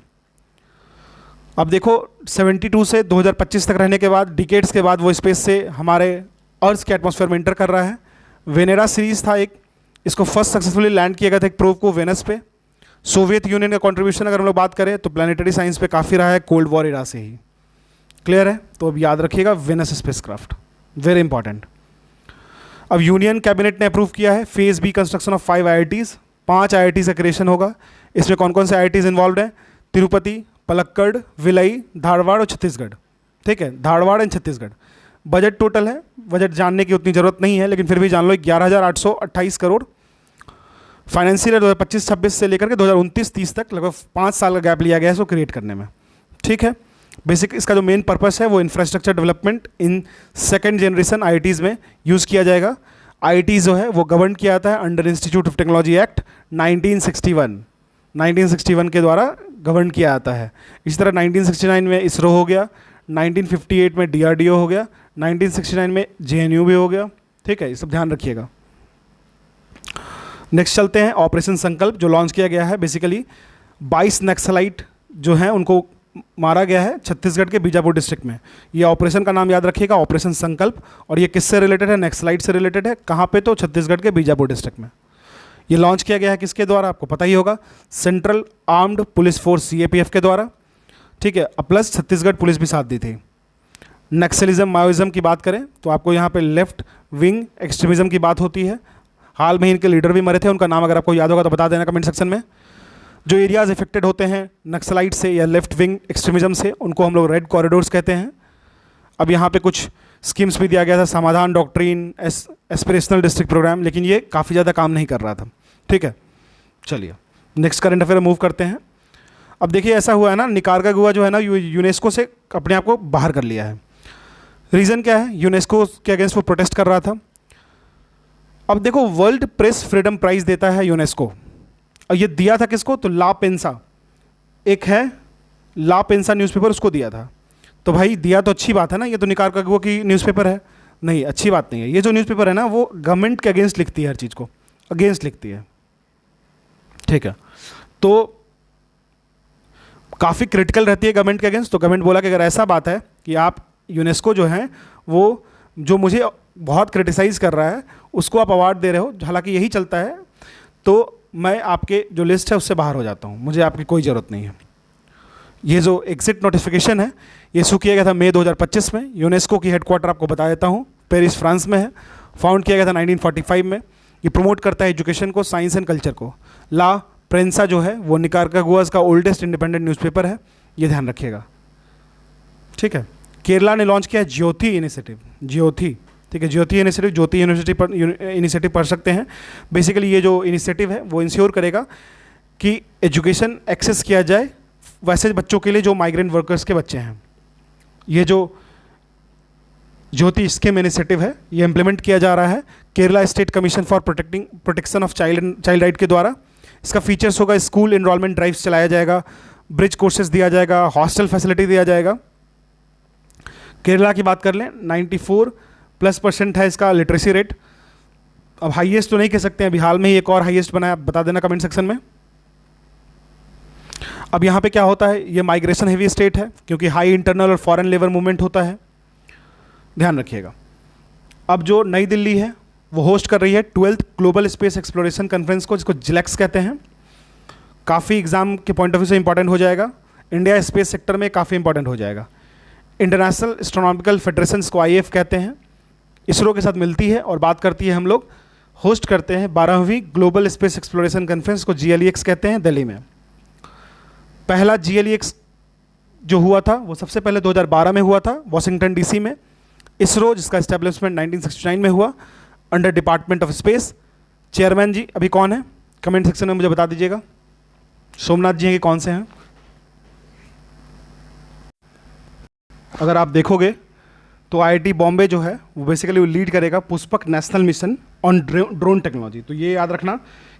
अब देखो 72 से 2025 तक रहने के बाद, डिकेड्स के बाद वो स्पेस से हमारे अर्थ के एटमॉस्फेयर में इंटर कर रहा है। वेनेरा सीरीज था एक, इसको फर्स्ट सक्सेसफुली लैंड किया गया था एक प्रोब को वेनस पे। सोवियत यूनियन का कंट्रीब्यूशन अगर हम लोग बात करें तो प्लानिटरी साइंस पे काफ़ी रहा है, कोल्ड वॉर इरा से ही। क्लियर है? तो अब याद रखिएगा वेनस स्पेसक्राफ्ट, वेरी इंपॉर्टेंट। अब यूनियन कैबिनेट ने अप्रूव किया है phase B construction of 5 IITs, 5 IITs का क्रिएशन होगा। इसमें कौन कौन से IITs इन्वॉल्व हैं? तिरुपति, पलक्कड़, विलई, धारवाड़ और छत्तीसगढ़। ठीक है, Dharwad and Chhattisgarh. Budget total है, बजट जानने की उतनी ज़रूरत नहीं है लेकिन फिर भी जान लो 11,828 करोड़। फाइनेंशियल ईयर 2025-26 से लेकर के 2029-30 तक लगभग 5 साल का गैप लिया गया है इसको क्रिएट करने में। ठीक है, बेसिक इसका जो मेन पर्पस है वो infrastructure development in second generation IITs में यूज़ किया जाएगा। IITs जो है वो गवर्न किया जाता है under institute of technology act 1961 के द्वारा गवर्न किया जाता है। इसी तरह 1969 में इसरो हो गया, 1958 में DRDO हो गया, 1969 में JNU भी हो गया। ठीक है, ये सब ध्यान रखिएगा। नेक्स्ट चलते हैं ऑपरेशन संकल्प जो लॉन्च किया गया है। बेसिकली 22 नक्सलाइट जो हैं उनको मारा गया है छत्तीसगढ़ के बीजापुर डिस्ट्रिक्ट में। ये ऑपरेशन का नाम याद रखिएगा, ऑपरेशन संकल्प। और ये किससे रिलेटेड है? नक्सलाइट से रिलेटेड है। कहाँ पे? तो छत्तीसगढ़ के बीजापुर डिस्ट्रिक्ट में। ये लॉन्च किया गया है किसके द्वारा? आपको पता ही होगा, central armed police force CAPF के द्वारा। ठीक है, प्लस छत्तीसगढ़ पुलिस भी साथ दी थी। नक्सलिज्म माओइज्म की बात करें तो आपको यहाँ पे लेफ्ट विंग एक्सट्रीमिज्म की बात होती है। हाल में इनके लीडर भी मरे थे, उनका नाम अगर आपको याद होगा तो बता देना कमेंट सेक्शन में। जो एरियाज़ इफेक्टेड होते हैं नक्सलाइट से या लेफ्ट विंग एक्सट्रीमिज्म से, उनको हम लोग रेड कॉरिडोर्स कहते हैं। अब यहाँ पे कुछ स्कीम्स भी दिया गया था, समाधान डॉक्ट्रिन, एस्पिरेशनल डिस्ट्रिक्ट प्रोग्राम, लेकिन ये काफ़ी ज़्यादा काम नहीं कर रहा था। ठीक है, चलिए नेक्स्ट करंट अफेयर मूव करते हैं। अब देखिए ऐसा हुआ है ना, निकारागुआ जो है ना यूनेस्को से अपने आप को बाहर कर लिया है। रीज़न क्या है? यूनेस्को के अगेंस्ट वो प्रोटेस्ट कर रहा था। अब देखो वर्ल्ड प्रेस फ्रीडम प्राइज़ देता है यूनेस्को, और ये दिया था किसको? तो ला पेंसा, एक है ला पेंसा न्यूज़पेपर, उसको दिया था। तो भाई दिया तो अच्छी बात है ना, ये तो निकारागुआ की न्यूज़पेपर है। नहीं, अच्छी बात नहीं है। ये जो न्यूज़पेपर है ना वो गवर्नमेंट के अगेंस्ट लिखती है, हर चीज़ को अगेंस्ट लिखती है। ठीक है, तो काफ़ी क्रिटिकल रहती है गवर्नमेंट के अगेंस्ट। तो गवर्नमेंट बोला कि अगर ऐसा बात है कि आप यूनेस्को जो है वो जो मुझे बहुत क्रिटिसाइज़ कर रहा है उसको आप अवार्ड दे रहे हो, हालांकि यही चलता है, तो मैं आपके जो लिस्ट है उससे बाहर हो जाता हूँ, मुझे आपकी कोई ज़रूरत नहीं है। ये जो एग्जिट नोटिफिकेशन है ये इशू किया गया था मई 2025 में। यूनेस्को की हेडक्वार्टर आपको बता देता हूँ, पेरिस फ्रांस में है। फाउंड किया गया था 1945 में। ये प्रमोट करता है एजुकेशन को, साइंस एंड कल्चर को। ला प्रेंसा जो है वो निकारागुआ का ओल्डेस्ट इंडिपेंडेंट न्यूज़पेपर है, ये ध्यान रखिएगा। ठीक है, केरला ने लॉन्च किया ज्योति इनिशिएटिव, ज्योति। ठीक है, ज्योति इनिशिएटिव, ज्योति यूनिवर्सिटी पर इनिशिएटिव पढ़ सकते हैं। बेसिकली ये जो इनिशिएटिव है वो इंश्योर करेगा कि एजुकेशन एक्सेस किया जाए वैसे बच्चों के लिए जो माइग्रेंट वर्कर्स के बच्चे हैं। ये जो ज्योति स्कीम इनिशिएटिव है ये इम्प्लीमेंट किया जा रहा है Kerala state commission for protection of child right के द्वारा। इसका फीचर्स होगा, स्कूल इनरोलमेंट ड्राइव्स चलाया जाएगा, ब्रिज कोर्सेज दिया जाएगा, हॉस्टल फैसिलिटी दिया जाएगा। केरला की बात कर लें 94+% है इसका लिटरेसी रेट। अब हाईएस्ट तो नहीं कह सकते हैं, अभी हाल में ही एक और हाईएस्ट बनाया, आप बता देना कमेंट सेक्शन में। अब यहाँ पे क्या होता है, ये माइग्रेशन हेवी स्टेट है क्योंकि हाई इंटरनल और फॉरेन लेबर मूवमेंट होता है, ध्यान रखिएगा। अब जो नई दिल्ली है वो होस्ट कर रही है 12th global space exploration conference को, जिसको जिलेक्स कहते हैं। काफ़ी एग्ज़ाम के पॉइंट ऑफ व्यू से इंपॉर्टेंट हो जाएगा। इंडिया स्पेस सेक्टर में काफ़ी इंपॉर्टेंट हो जाएगा। इंटरनेशनल एस्ट्रोनॉमिकल फेडरेशंस को IAF कहते हैं, इसरो के साथ मिलती है और बात करती है। हम लोग होस्ट करते हैं 12वीं ग्लोबल स्पेस एक्सप्लोरेशन कॉन्फ्रेंस को, GLEX कहते हैं, दिल्ली में। पहला GLEX जो हुआ था वो सबसे पहले 2012 में हुआ था वॉशिंगटन DC में। इसरो, जिसका इस्टेब्लिशमेंट 1969 में हुआ under department of space. Chairman ji अभी कौन है, कमेंट सेक्शन में मुझे बता दीजिएगा। सोमनाथ जी हैं कि कौन से हैं? अगर आप देखोगे तो IIT बॉम्बे जो है वो बेसिकली वो लीड करेगा Pushpak national mission on drone technology. तो ये याद रखना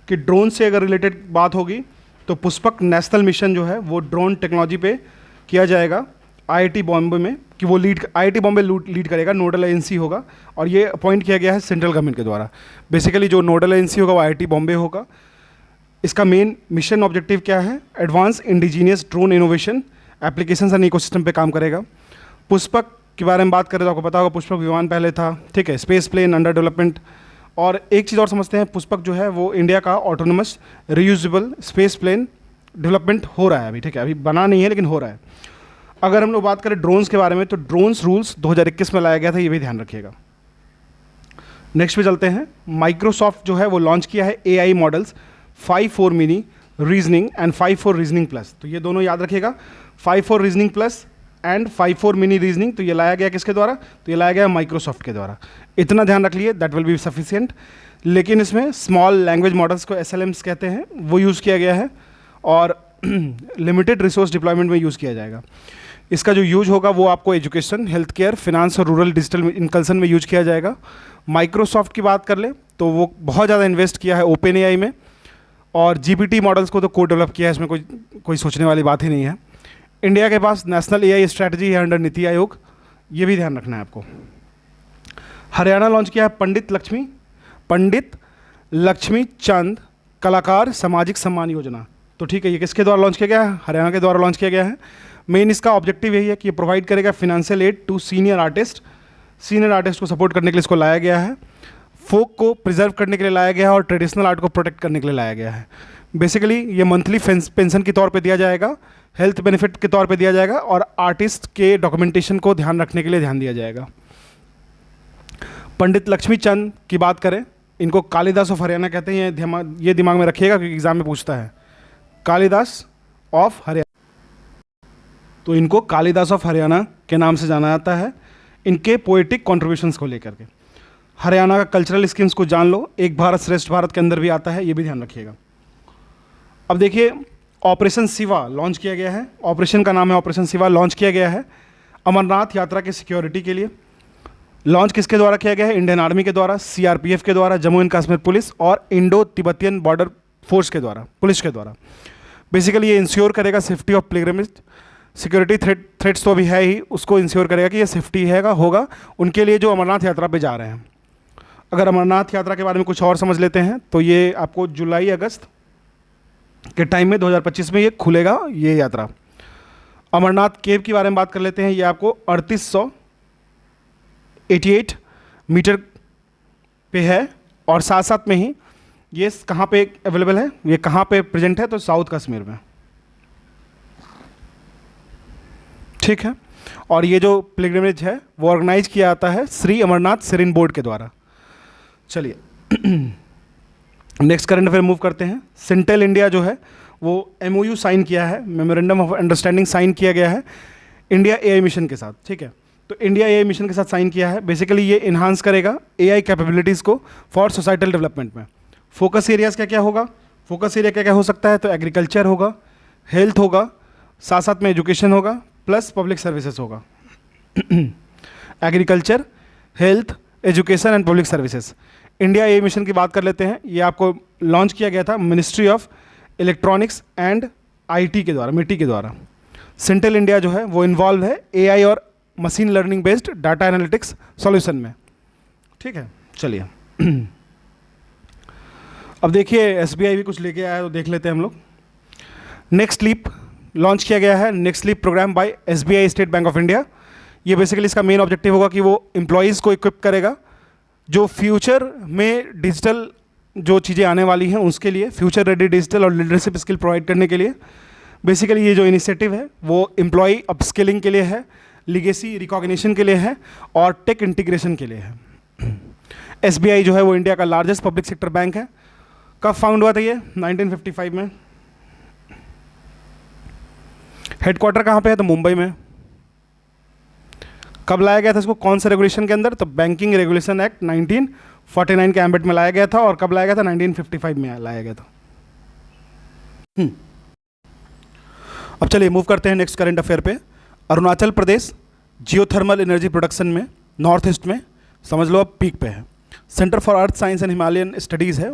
कि ड्रोन से अगर रिलेटेड बात होगी तो पुष्पक नेशनल मिशन जो है वो ड्रोन टेक्नोलॉजी पे किया जाएगा IIT बॉम्बे में, कि वो IIT बॉम्बे लीड करेगा, नोडल एजेंसी होगा। और ये अपॉइंट किया गया है सेंट्रल गवर्नमेंट के द्वारा। बेसिकली जो नोडल एजेंसी होगा वो IIT बॉम्बे होगा। इसका मेन मिशन ऑब्जेक्टिव क्या है? Advance indigenous drone innovation applications and ecosystem पे काम करेगा। पुष्पक के बारे में बात करें तो आपको पता होगा पुष्पक विमान पहले था, ठीक है, स्पेस प्लेन अंडर डेवलपमेंट। और एक चीज़ और समझते हैं, पुष्पक जो है वो इंडिया का autonomous reusable space plane development हो रहा है अभी, ठीक है, अभी बना नहीं है लेकिन हो रहा है। अगर हम लोग बात करें ड्रोन्स के बारे में तो ड्रोन्स रूल्स 2021 में लाया गया था, ये भी ध्यान रखिएगा। नेक्स्ट पे चलते हैं। माइक्रोसॉफ्ट जो है वो लॉन्च किया है AI models 5.4 mini reasoning and 5.4 reasoning plus. तो ये दोनों याद रखिएगा, 5.4 reasoning plus and 5.4 mini reasoning. तो ये लाया गया किसके द्वारा? तो ये लाया गया माइक्रोसॉफ्ट के द्वारा। इतना ध्यान रख लिए, दैट विल बी सफिशिएंट। लेकिन इसमें स्मॉल लैंग्वेज मॉडल्स को SLMs कहते हैं, वो यूज़ किया गया है और लिमिटेड रिसोर्स डिप्लॉयमेंट में यूज़ किया जाएगा। इसका जो यूज होगा वो आपको एजुकेशन, हेल्थ केयर, फिनांस और रूरल डिजिटल इनकल्सन में यूज किया जाएगा। माइक्रोसॉफ्ट की बात कर ले तो वो बहुत ज़्यादा इन्वेस्ट किया है OpenAI में, और GPT मॉडल्स को तो को डेवलप किया है, इसमें कोई सोचने वाली बात ही नहीं है। इंडिया के पास नेशनल AI स्ट्रैटेजी है अंडर नीति आयोग, ये भी ध्यान रखना है आपको। हरियाणा लॉन्च किया है पंडित लक्ष्मी चंद कलाकार सामाजिक सम्मान योजना। तो ठीक है, ये किसके द्वारा लॉन्च किया गया है? हरियाणा के द्वारा लॉन्च किया गया है। मेन इसका ऑब्जेक्टिव यही है कि ये प्रोवाइड करेगा financial aid to senior artist को सपोर्ट करने के लिए इसको लाया गया है। फोक को प्रिजर्व करने के लिए लाया गया है और ट्रेडिशनल आर्ट को प्रोटेक्ट करने के लिए लाया गया है। बेसिकली ये मंथली पेंशन के तौर पे दिया जाएगा, हेल्थ बेनिफिट के तौर पे दिया जाएगा और आर्टिस्ट के डॉक्यूमेंटेशन को ध्यान रखने के लिए ध्यान दिया जाएगा। पंडित लक्ष्मी चंद की बात करें, इनको कालिदास ऑफ हरियाणा कहते हैं, ये दिमाग में रखिएगा क्योंकि एग्जाम में पूछता है। कालिदास ऑफ हरियाणा, तो इनको कालिदास ऑफ हरियाणा के नाम से जाना जाता है, इनके पोएटिक कॉन्ट्रीब्यूशंस को लेकर के। हरियाणा का कल्चरल स्कीम्स को जान लो, एक भारत श्रेष्ठ भारत के अंदर भी आता है, ये भी ध्यान रखिएगा। अब देखिए, ऑपरेशन शिवा लॉन्च किया गया है। ऑपरेशन का नाम है ऑपरेशन शिवा, लॉन्च किया गया है अमरनाथ यात्रा की सिक्योरिटी के लिए। लॉन्च किसके द्वारा किया गया है? इंडियन आर्मी के द्वारा, CRPF के द्वारा, जम्मू एंड कश्मीर पुलिस और इंडो तिब्बतियन बॉर्डर फोर्स के द्वारा, पुलिस के द्वारा। बेसिकली ये इंश्योर करेगा safety of pilgrimage. Security threats तो अभी है ही, उसको इंश्योर करेगा कि ये सेफ्टी होगा उनके लिए जो अमरनाथ यात्रा पे जा रहे हैं। अगर अमरनाथ यात्रा के बारे में कुछ और समझ लेते हैं तो ये आपको जुलाई अगस्त के टाइम में 2025 में ये खुलेगा, ये यात्रा। अमरनाथ केव के बारे में बात कर लेते हैं। ये आपको 3888 मीटर पे है और साथ साथ में ही ये कहाँ पे अवेलेबल है, ये कहाँ पे प्रेजेंट है? तो साउथ कश्मीर में, ठीक है। और ये जो पिलग्रिमेज है वो ऑर्गेनाइज किया जाता है श्री अमरनाथ श्रृंग बोर्ड के द्वारा। चलिए नेक्स्ट करंट अफेयर मूव करते हैं। सिंटेल इंडिया जो है वो MOU साइन किया है, मेमोरेंडम ऑफ अंडरस्टैंडिंग साइन किया गया है इंडिया AI मिशन के साथ, ठीक है। तो इंडिया AI मिशन के साथ साइन किया है। बेसिकली ये इन्हांस करेगा AI कैपेबिलिटीज़ को फॉर सोसाइटल डेवलपमेंट में। फोकस एरियाज़ क्या क्या होगा? फोकस एरिया क्या क्या हो सकता है? तो एग्रीकल्चर होगा, हेल्थ होगा, साथ साथ में एजुकेशन होगा, प्लस पब्लिक सर्विसेज होगा। Agriculture, health, education and public services. India AI mission की बात कर लेते हैं। ये आपको लॉन्च किया गया था ministry of electronics and IT के द्वारा, MITI के द्वारा। सिंटेल इंडिया जो है वो इन्वॉल्व है AI और machine learning based data analytics solution में, ठीक है। चलिए अब देखिए SBI भी कुछ लेके आया है तो देख लेते हैं हम लोग। नेक्स्ट लीप लॉन्च किया गया है, next leap program by SBI state bank of India. ये बेसिकली इसका मेन ऑब्जेक्टिव होगा कि वो एम्प्लॉयज़ को इक्विप करेगा जो फ्यूचर में डिजिटल जो चीज़ें आने वाली हैं उसके लिए, फ्यूचर रेडी डिजिटल और लीडरशिप स्किल प्रोवाइड करने के लिए। बेसिकली ये जो इनिशिएटिव है वो एम्प्लॉय अपस्किलिंग के लिए है, लीगेसी रिकॉग्निशन के लिए है और टेक इंटीग्रेशन के लिए है। एसबीआई जो है वो इंडिया का लार्जेस्ट पब्लिक सेक्टर बैंक है। कब फाउंड हुआ था ये? 1955 में। हेडक्वार्टर कहाँ पे है? तो मुंबई में। कब लाया गया था इसको, कौन से रेगुलेशन के अंदर? तो बैंकिंग रेगुलेशन एक्ट 1949 के एम्बेट में लाया गया था। और कब लाया गया था? 1955 में लाया गया था। अब चलिए मूव करते हैं नेक्स्ट करंट अफेयर पे। Arunachal Pradesh geothermal energy production में नॉर्थ ईस्ट में समझ लो अब पीक पे है। Centre for earth science and Himalayan studies है,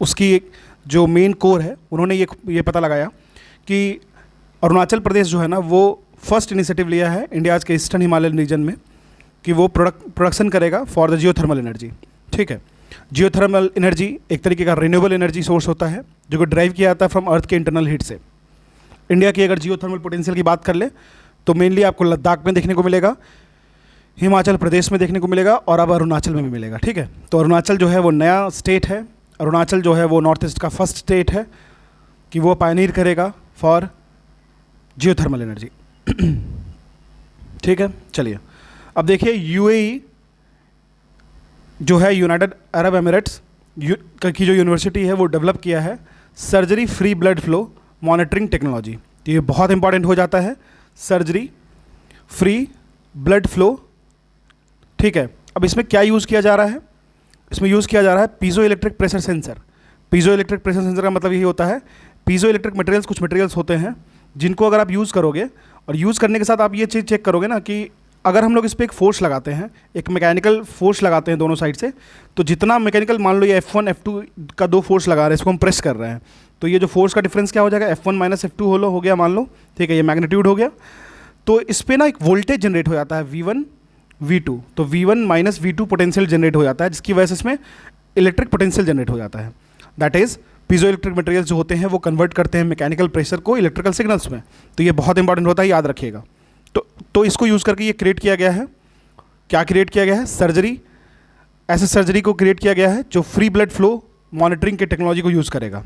उसकी एक जो मेन कोर है, उन्होंने ये पता लगाया कि अरुणाचल प्रदेश जो है ना वो फर्स्ट इनिशिएटिव लिया है इंडियाज़ के ईस्टर्न हिमालयन रीजन में कि वो प्रोडक्शन करेगा फॉर द जियोथर्मल एनर्जी। ठीक है, जियोथर्मल एनर्जी एक तरीके का रिन्यूएबल एनर्जी सोर्स होता है जो कि ड्राइव किया जाता है फ्रॉम अर्थ के इंटरनल हीट से। इंडिया की अगर जियोथर्मल पोटेंशियल की बात कर ले तो मेनली आपको लद्दाख में देखने को मिलेगा, हिमाचल प्रदेश में देखने को मिलेगा और अब अरुणाचल में भी मिलेगा। ठीक है, तो अरुणाचल जो है वो नया स्टेट है। अरुणाचल जो है वो नॉर्थ ईस्ट का फर्स्ट स्टेट है कि वो पायनीर करेगा फॉर जियोथर्मल एनर्जी। ठीक है, चलिए अब देखिए यूएई जो है यूनाइटेड अरब एमिरेट्स की जो यूनिवर्सिटी है वो डेवलप किया है surgery free blood flow monitoring technology. तो ये बहुत इंपॉर्टेंट हो जाता है, सर्जरी फ्री ब्लड फ्लो। ठीक है, अब इसमें क्या यूज़ किया जा रहा है? इसमें यूज़ किया जा रहा है piezo electric pressure sensor. Piezo electric pressure sensor का मतलब यही होता है, पीजो इलेक्ट्रिक मटेरियल्स, कुछ मटेरियल्स होते हैं जिनको अगर आप यूज़ करोगे और यूज़ करने के साथ आप ये चीज़ चेक करोगे ना कि अगर हम लोग इस पर एक फोर्स लगाते हैं, एक मैकेनिकल फोर्स लगाते हैं दोनों साइड से, तो जितना मैकेनिकल, मान लो ये F1 F2 का दो फोर्स लगा रहे हैं, इसको हम प्रेस कर रहे हैं, तो ये जो फोर्स का डिफरेंस क्या हो जाएगा? F1 माइनस F2 हो गया मान लो। ठीक है, ये मैग्नीट्यूड हो गया। तो इस पर ना एक वोल्टेज जनरेट हो जाता है V1 V2, तो V1 minus V2 potential generate हो जाता है जिसकी वजह से इसमें इलेक्ट्रिक पोटेंशियल जनरेट हो जाता है। That is piezo electric materials जो होते हैं वो कन्वर्ट करते हैं मैकेनिकल प्रेशर को इलेक्ट्रिकल सिग्नल्स में। तो ये बहुत इंपॉर्टेंट होता है, याद रखिएगा। तो इसको यूज़ करके ये क्रिएट किया गया है। क्या क्रिएट किया गया है? सर्जरी, ऐसे सर्जरी को क्रिएट किया गया है जो फ्री ब्लड फ्लो मॉनिटरिंग के टेक्नोलॉजी को यूज़ करेगा।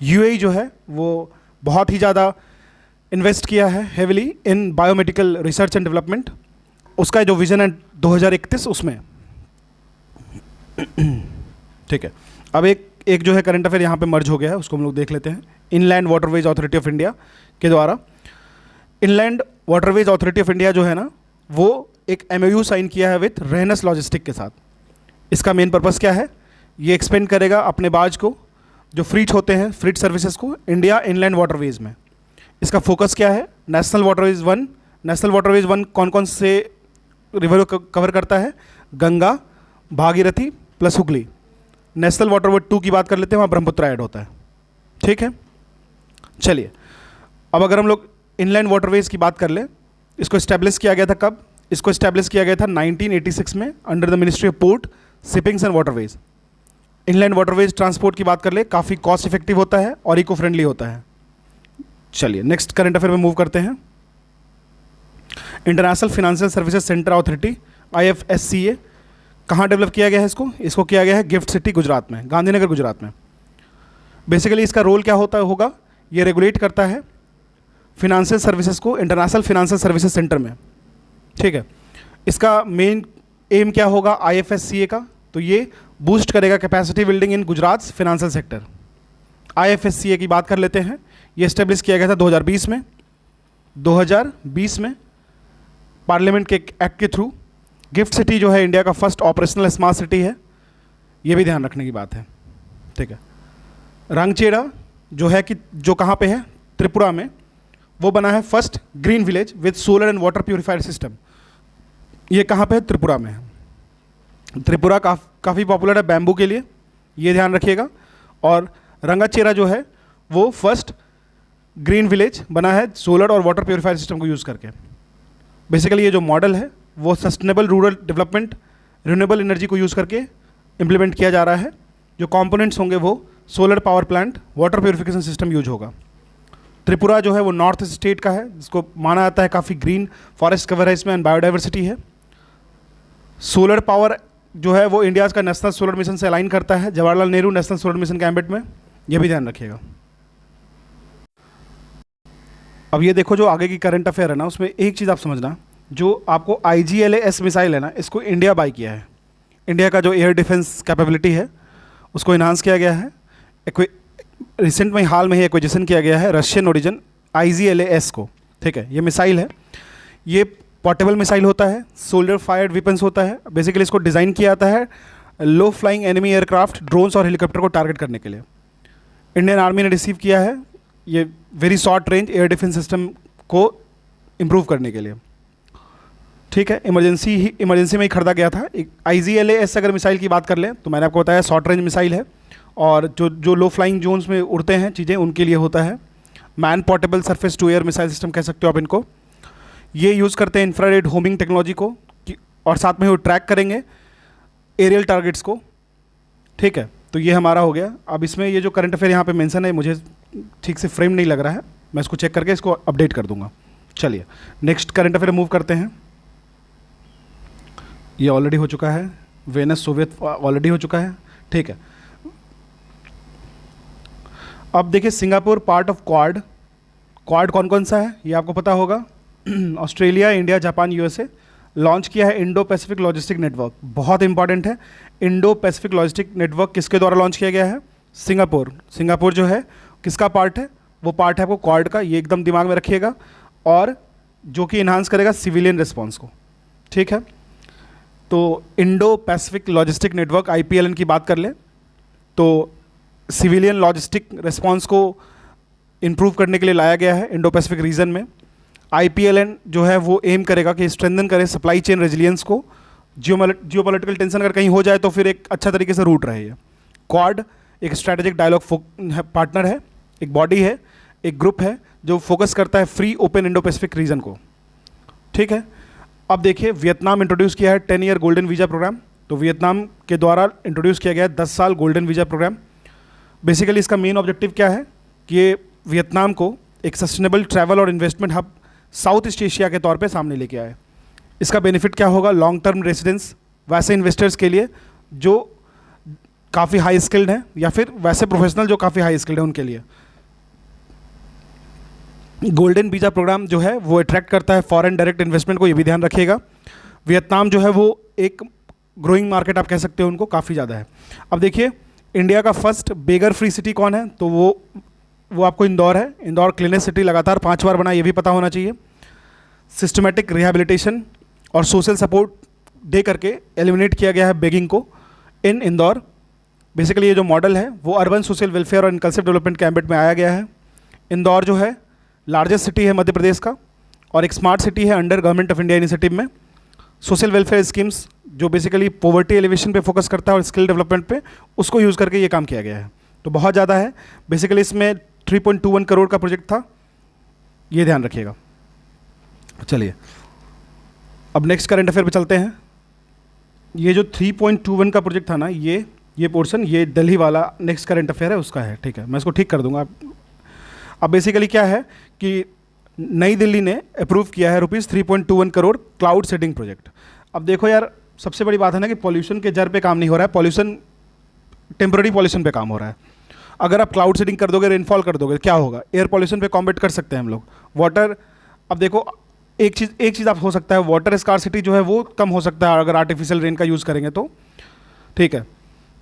यूएई जो है वो बहुत ही ज़्यादा इन्वेस्ट किया है heavily in biomedical research and development. उसका जो विजन है 2031 उसमें। ठीक है, अब एक जो है करंट अफेयर यहाँ पे मर्ज हो गया है, उसको हम लोग देख लेते हैं। Inland waterways authority of India के द्वारा, inland waterways authority of India जो है ना वो एक MOU साइन किया है विथ रेहनस लॉजिस्टिक के साथ। इसका मेन पर्पस क्या है? ये एक्सपेंड करेगा अपने बार्ज को, जो फ्रीट होते हैं, फ्रीट सर्विसेज को इंडिया इनलैंड वाटरवेज में। इसका फोकस क्या है? National waterways 1। नेशनल वाटरवेज 1 कौन कौन से रिवर को कवर करता है? Ganga, Bhagirathi plus Hooghly. National waterways 2 की बात कर लेते हैं, वहाँ ब्रह्मपुत्र ऐड होता है। ठीक है, चलिए अब अगर हम लोग इनलैंड वाटरवेज की बात कर ले, इसको इस्टेब्लिश किया गया था कब? इसको इस्टेब्लिश किया गया था 1986 में under the ministry of port, shippings and waterways. Inland waterways transport की बात कर ले, काफ़ी कॉस्ट इफेक्टिव होता है और इको फ्रेंडली होता है। चलिए नेक्स्ट करंट अफेयर में मूव करते हैं। International financial services centre authority IFSCA कहाँ डेवलप किया गया है? इसको किया गया है गिफ्ट सिटी गुजरात में, गांधीनगर गुजरात में। बेसिकली इसका रोल क्या होगा? ये रेगुलेट करता है फिनेंशियल सर्विसेज को इंटरनेशनल फाइनेंशियल सर्विसेज सेंटर में। ठीक है, इसका मेन एम क्या होगा IFSCA का? तो ये बूस्ट करेगा capacity building in Gujarat financial sector. IFSCA की बात कर लेते हैं। ये इस्टेब्लिश किया गया था 2020 में। 2020 में पार्लियामेंट के एक्ट के थ्रू। गिफ्ट सिटी जो है इंडिया का फर्स्ट ऑपरेशनल स्मार्ट सिटी है, ये भी ध्यान रखने की बात है। ठीक है, रंगचेड़ा जो है कि जो कहाँ पे है? त्रिपुरा में। वो बना है first green village with solar and water purifier system. ये कहाँ पे है? त्रिपुरा में है। त्रिपुरा काफ़ी पॉपुलर है बैम्बू के लिए, ये ध्यान रखिएगा। और रंगाचेरा जो है वो फर्स्ट ग्रीन विलेज बना है सोलर और वाटर प्योरीफायर सिस्टम को यूज़ करके। बेसिकली ये जो मॉडल है वो sustainable rural development, renewable energy को यूज़ करके इम्प्लीमेंट किया जा रहा है। जो कंपोनेंट्स होंगे वो solar power plant, water purification system use होगा। त्रिपुरा जो है वो नॉर्थ स्टेट का है, जिसको माना जाता है काफ़ी ग्रीन फॉरेस्ट कवर है इसमें एंड बायोडाइवर्सिटी है। सोलर पावर जो है वो इंडिया का नेशनल सोलर मिशन से अलाइन करता है, Jawaharlal Nehru national solar mission के एम्बिट में, ये भी ध्यान रखिएगा। अब ये देखो जो आगे की करंट अफेयर है ना, उसमें एक चीज़ आप समझना, जो आपको IGLAS मिसाइल है ना, इसको इंडिया बाय किया है। इंडिया का जो एयर डिफेंस कैपेबिलिटी है उसको इन्हांस किया गया है। रिसेंट में हाल में ही एक्विजिशन किया गया है रशियन ओरिजिन IGLAS को, ठीक है। ये मिसाइल है, ये पोर्टेबल मिसाइल होता है, सोल्डर फायर्ड वेपन्स होता है। बेसिकली इसको डिज़ाइन किया जाता है लो फ्लाइंग एनिमी एयरक्राफ्ट, ड्रोन्स और हेलीकॉप्टर को टारगेट करने के लिए। इंडियन आर्मी ने रिसीव किया है ये very short range air defence system को इम्प्रूव करने के लिए, ठीक है। इमरजेंसी में ही खरीदा गया था। एक IGLAS अगर मिसाइल की बात कर लें तो मैंने आपको बताया शॉर्ट रेंज मिसाइल है, और जो लो फ्लाइंग जोन्स में उड़ते हैं चीज़ें उनके लिए होता है। Man portable surface to air missile system कह सकते हो आप इनको। ये यूज़ करते हैं इंफ्रारेड होमिंग टेक्नोलॉजी को और साथ में वो ट्रैक करेंगे एरियल टारगेट्स को, ठीक है। तो ये हमारा हो गया। अब इसमें ये जो करंट अफेयर यहाँ पे मेंशन है मुझे ठीक से फ्रेम नहीं लग रहा है, मैं इसको चेक करके इसको अपडेट कर दूंगा। चलिए नेक्स्ट करंट अफेयर मूव करते हैं। ये ऑलरेडी हो चुका है, वेनस सोवियत ऑलरेडी हो चुका है, ठीक है। अब देखिए Singapore part of quad. Quad कौन कौन सा है ये आपको पता होगा। Australia, India, Japan, USA launch किया है इंडो पैसिफिक लॉजिस्टिक नेटवर्क, बहुत इंपॉर्टेंट है। इंडो पैसिफिक लॉजिस्टिक नेटवर्क किसके द्वारा लॉन्च किया गया है? सिंगापुर। सिंगापुर जो है किसका पार्ट है? वो पार्ट है आपको क्वाड का, ये एकदम दिमाग में रखिएगा, और जो कि इन्हांस करेगा सिविलियन रिस्पॉन्स को, ठीक है। तो Indo Pacific logistic network IPLN की बात कर ले तो सिविलियन लॉजिस्टिक रिस्पॉन्स को इम्प्रूव करने के लिए लाया गया है इंडो पैसिफिक रीजन में। IPLN जो है वो एम करेगा कि स्ट्रेंथन करे सप्लाई चेन रेजिलियंस को, जियोपॉलिटिकल टेंशन अगर कहीं हो जाए तो फिर एक अच्छा तरीके से रूट रहे। क्वाड एक स्ट्रैटेजिक डायलॉग पार्टनर है, एक बॉडी है, एक ग्रुप है जो फोकस करता है free open Indo Pacific region को, ठीक है। अब देखिए वियतनाम इंट्रोड्यूस किया है 10 ईयर गोल्डन वीज़ा प्रोग्राम। तो वियतनाम के द्वारा इंट्रोड्यूस किया गया है 10 साल गोल्डन वीज़ा प्रोग्राम। बेसिकली इसका मेन ऑब्जेक्टिव क्या है कि ये वियतनाम को एक सस्टेनेबल ट्रैवल और investment hub south east Asia के तौर पे सामने लेके आए। इसका बेनिफिट क्या होगा? लॉन्ग टर्म रेसिडेंस वैसे इन्वेस्टर्स के लिए जो काफ़ी हाई स्किल्ड हैं, या फिर वैसे प्रोफेशनल जो काफ़ी हाई स्किल्ड हैं उनके लिए। गोल्डन वीज़ा प्रोग्राम जो है वो अट्रैक्ट करता है फॉरेन डायरेक्ट इन्वेस्टमेंट को, ये भी ध्यान रखिएगा। वियतनाम जो है वो एक ग्रोइंग मार्केट आप कह सकते हो, उनको काफ़ी ज़्यादा है। अब देखिए इंडिया का फर्स्ट बेगर फ्री सिटी कौन है? तो वो आपको इंदौर है। इंदौर क्लीनेस्ट सिटी लगातार 5 बार बना, ये भी पता होना चाहिए। सिस्टमेटिक रिहैबिलिटेशन और सोशल सपोर्ट दे करके एलिमिनेट किया गया है बेगिंग को इन इंदौर। बेसिकली ये जो मॉडल है वो अर्बन सोशल वेलफेयर और इंक्लूसिव डेवलपमेंट के एम्बिट में आया गया है। इंदौर जो है लार्जेस्ट सिटी है मध्य प्रदेश का, और एक स्मार्ट सिटी है under government of India initiative में। सोशल वेलफेयर स्कीम्स जो बेसिकली पॉवर्टी एलिवेशन पे फोकस करता है और स्किल डेवलपमेंट पे, उसको यूज़ करके ये काम किया गया है। तो बहुत ज़्यादा है। बेसिकली इसमें 3.21 करोड़ का प्रोजेक्ट था, ये ध्यान रखिएगा। चलिए अब नेक्स्ट करंट अफेयर पे चलते हैं। ये जो 3.21 का प्रोजेक्ट था ना, ये पोर्शन, ये दिल्ली वाला नेक्स्ट करंट अफेयर है उसका है, ठीक है। मैं इसको ठीक कर दूंगा। अब बेसिकली क्या है कि नई दिल्ली ने अप्रूव किया है ₹3.21 करोड़ क्लाउड सीडिंग प्रोजेक्ट। अब देखो यार, सबसे बड़ी बात है ना कि पॉल्यूशन के जर पे काम नहीं हो रहा है, पॉल्यूशन टेम्पररी पॉल्यूशन पे काम हो रहा है। अगर आप क्लाउड सीडिंग कर दोगे, रेनफॉल कर दोगे, क्या होगा? एयर पॉल्यूशन पे कॉम्बैट कर सकते हैं हम लोग। वाटर, अब देखो एक चीज़ आप हो सकता है, वाटर स्कार्सिटी जो है वो कम हो सकता है अगर आर्टिफिशियल रेन का यूज़ करेंगे तो, ठीक है।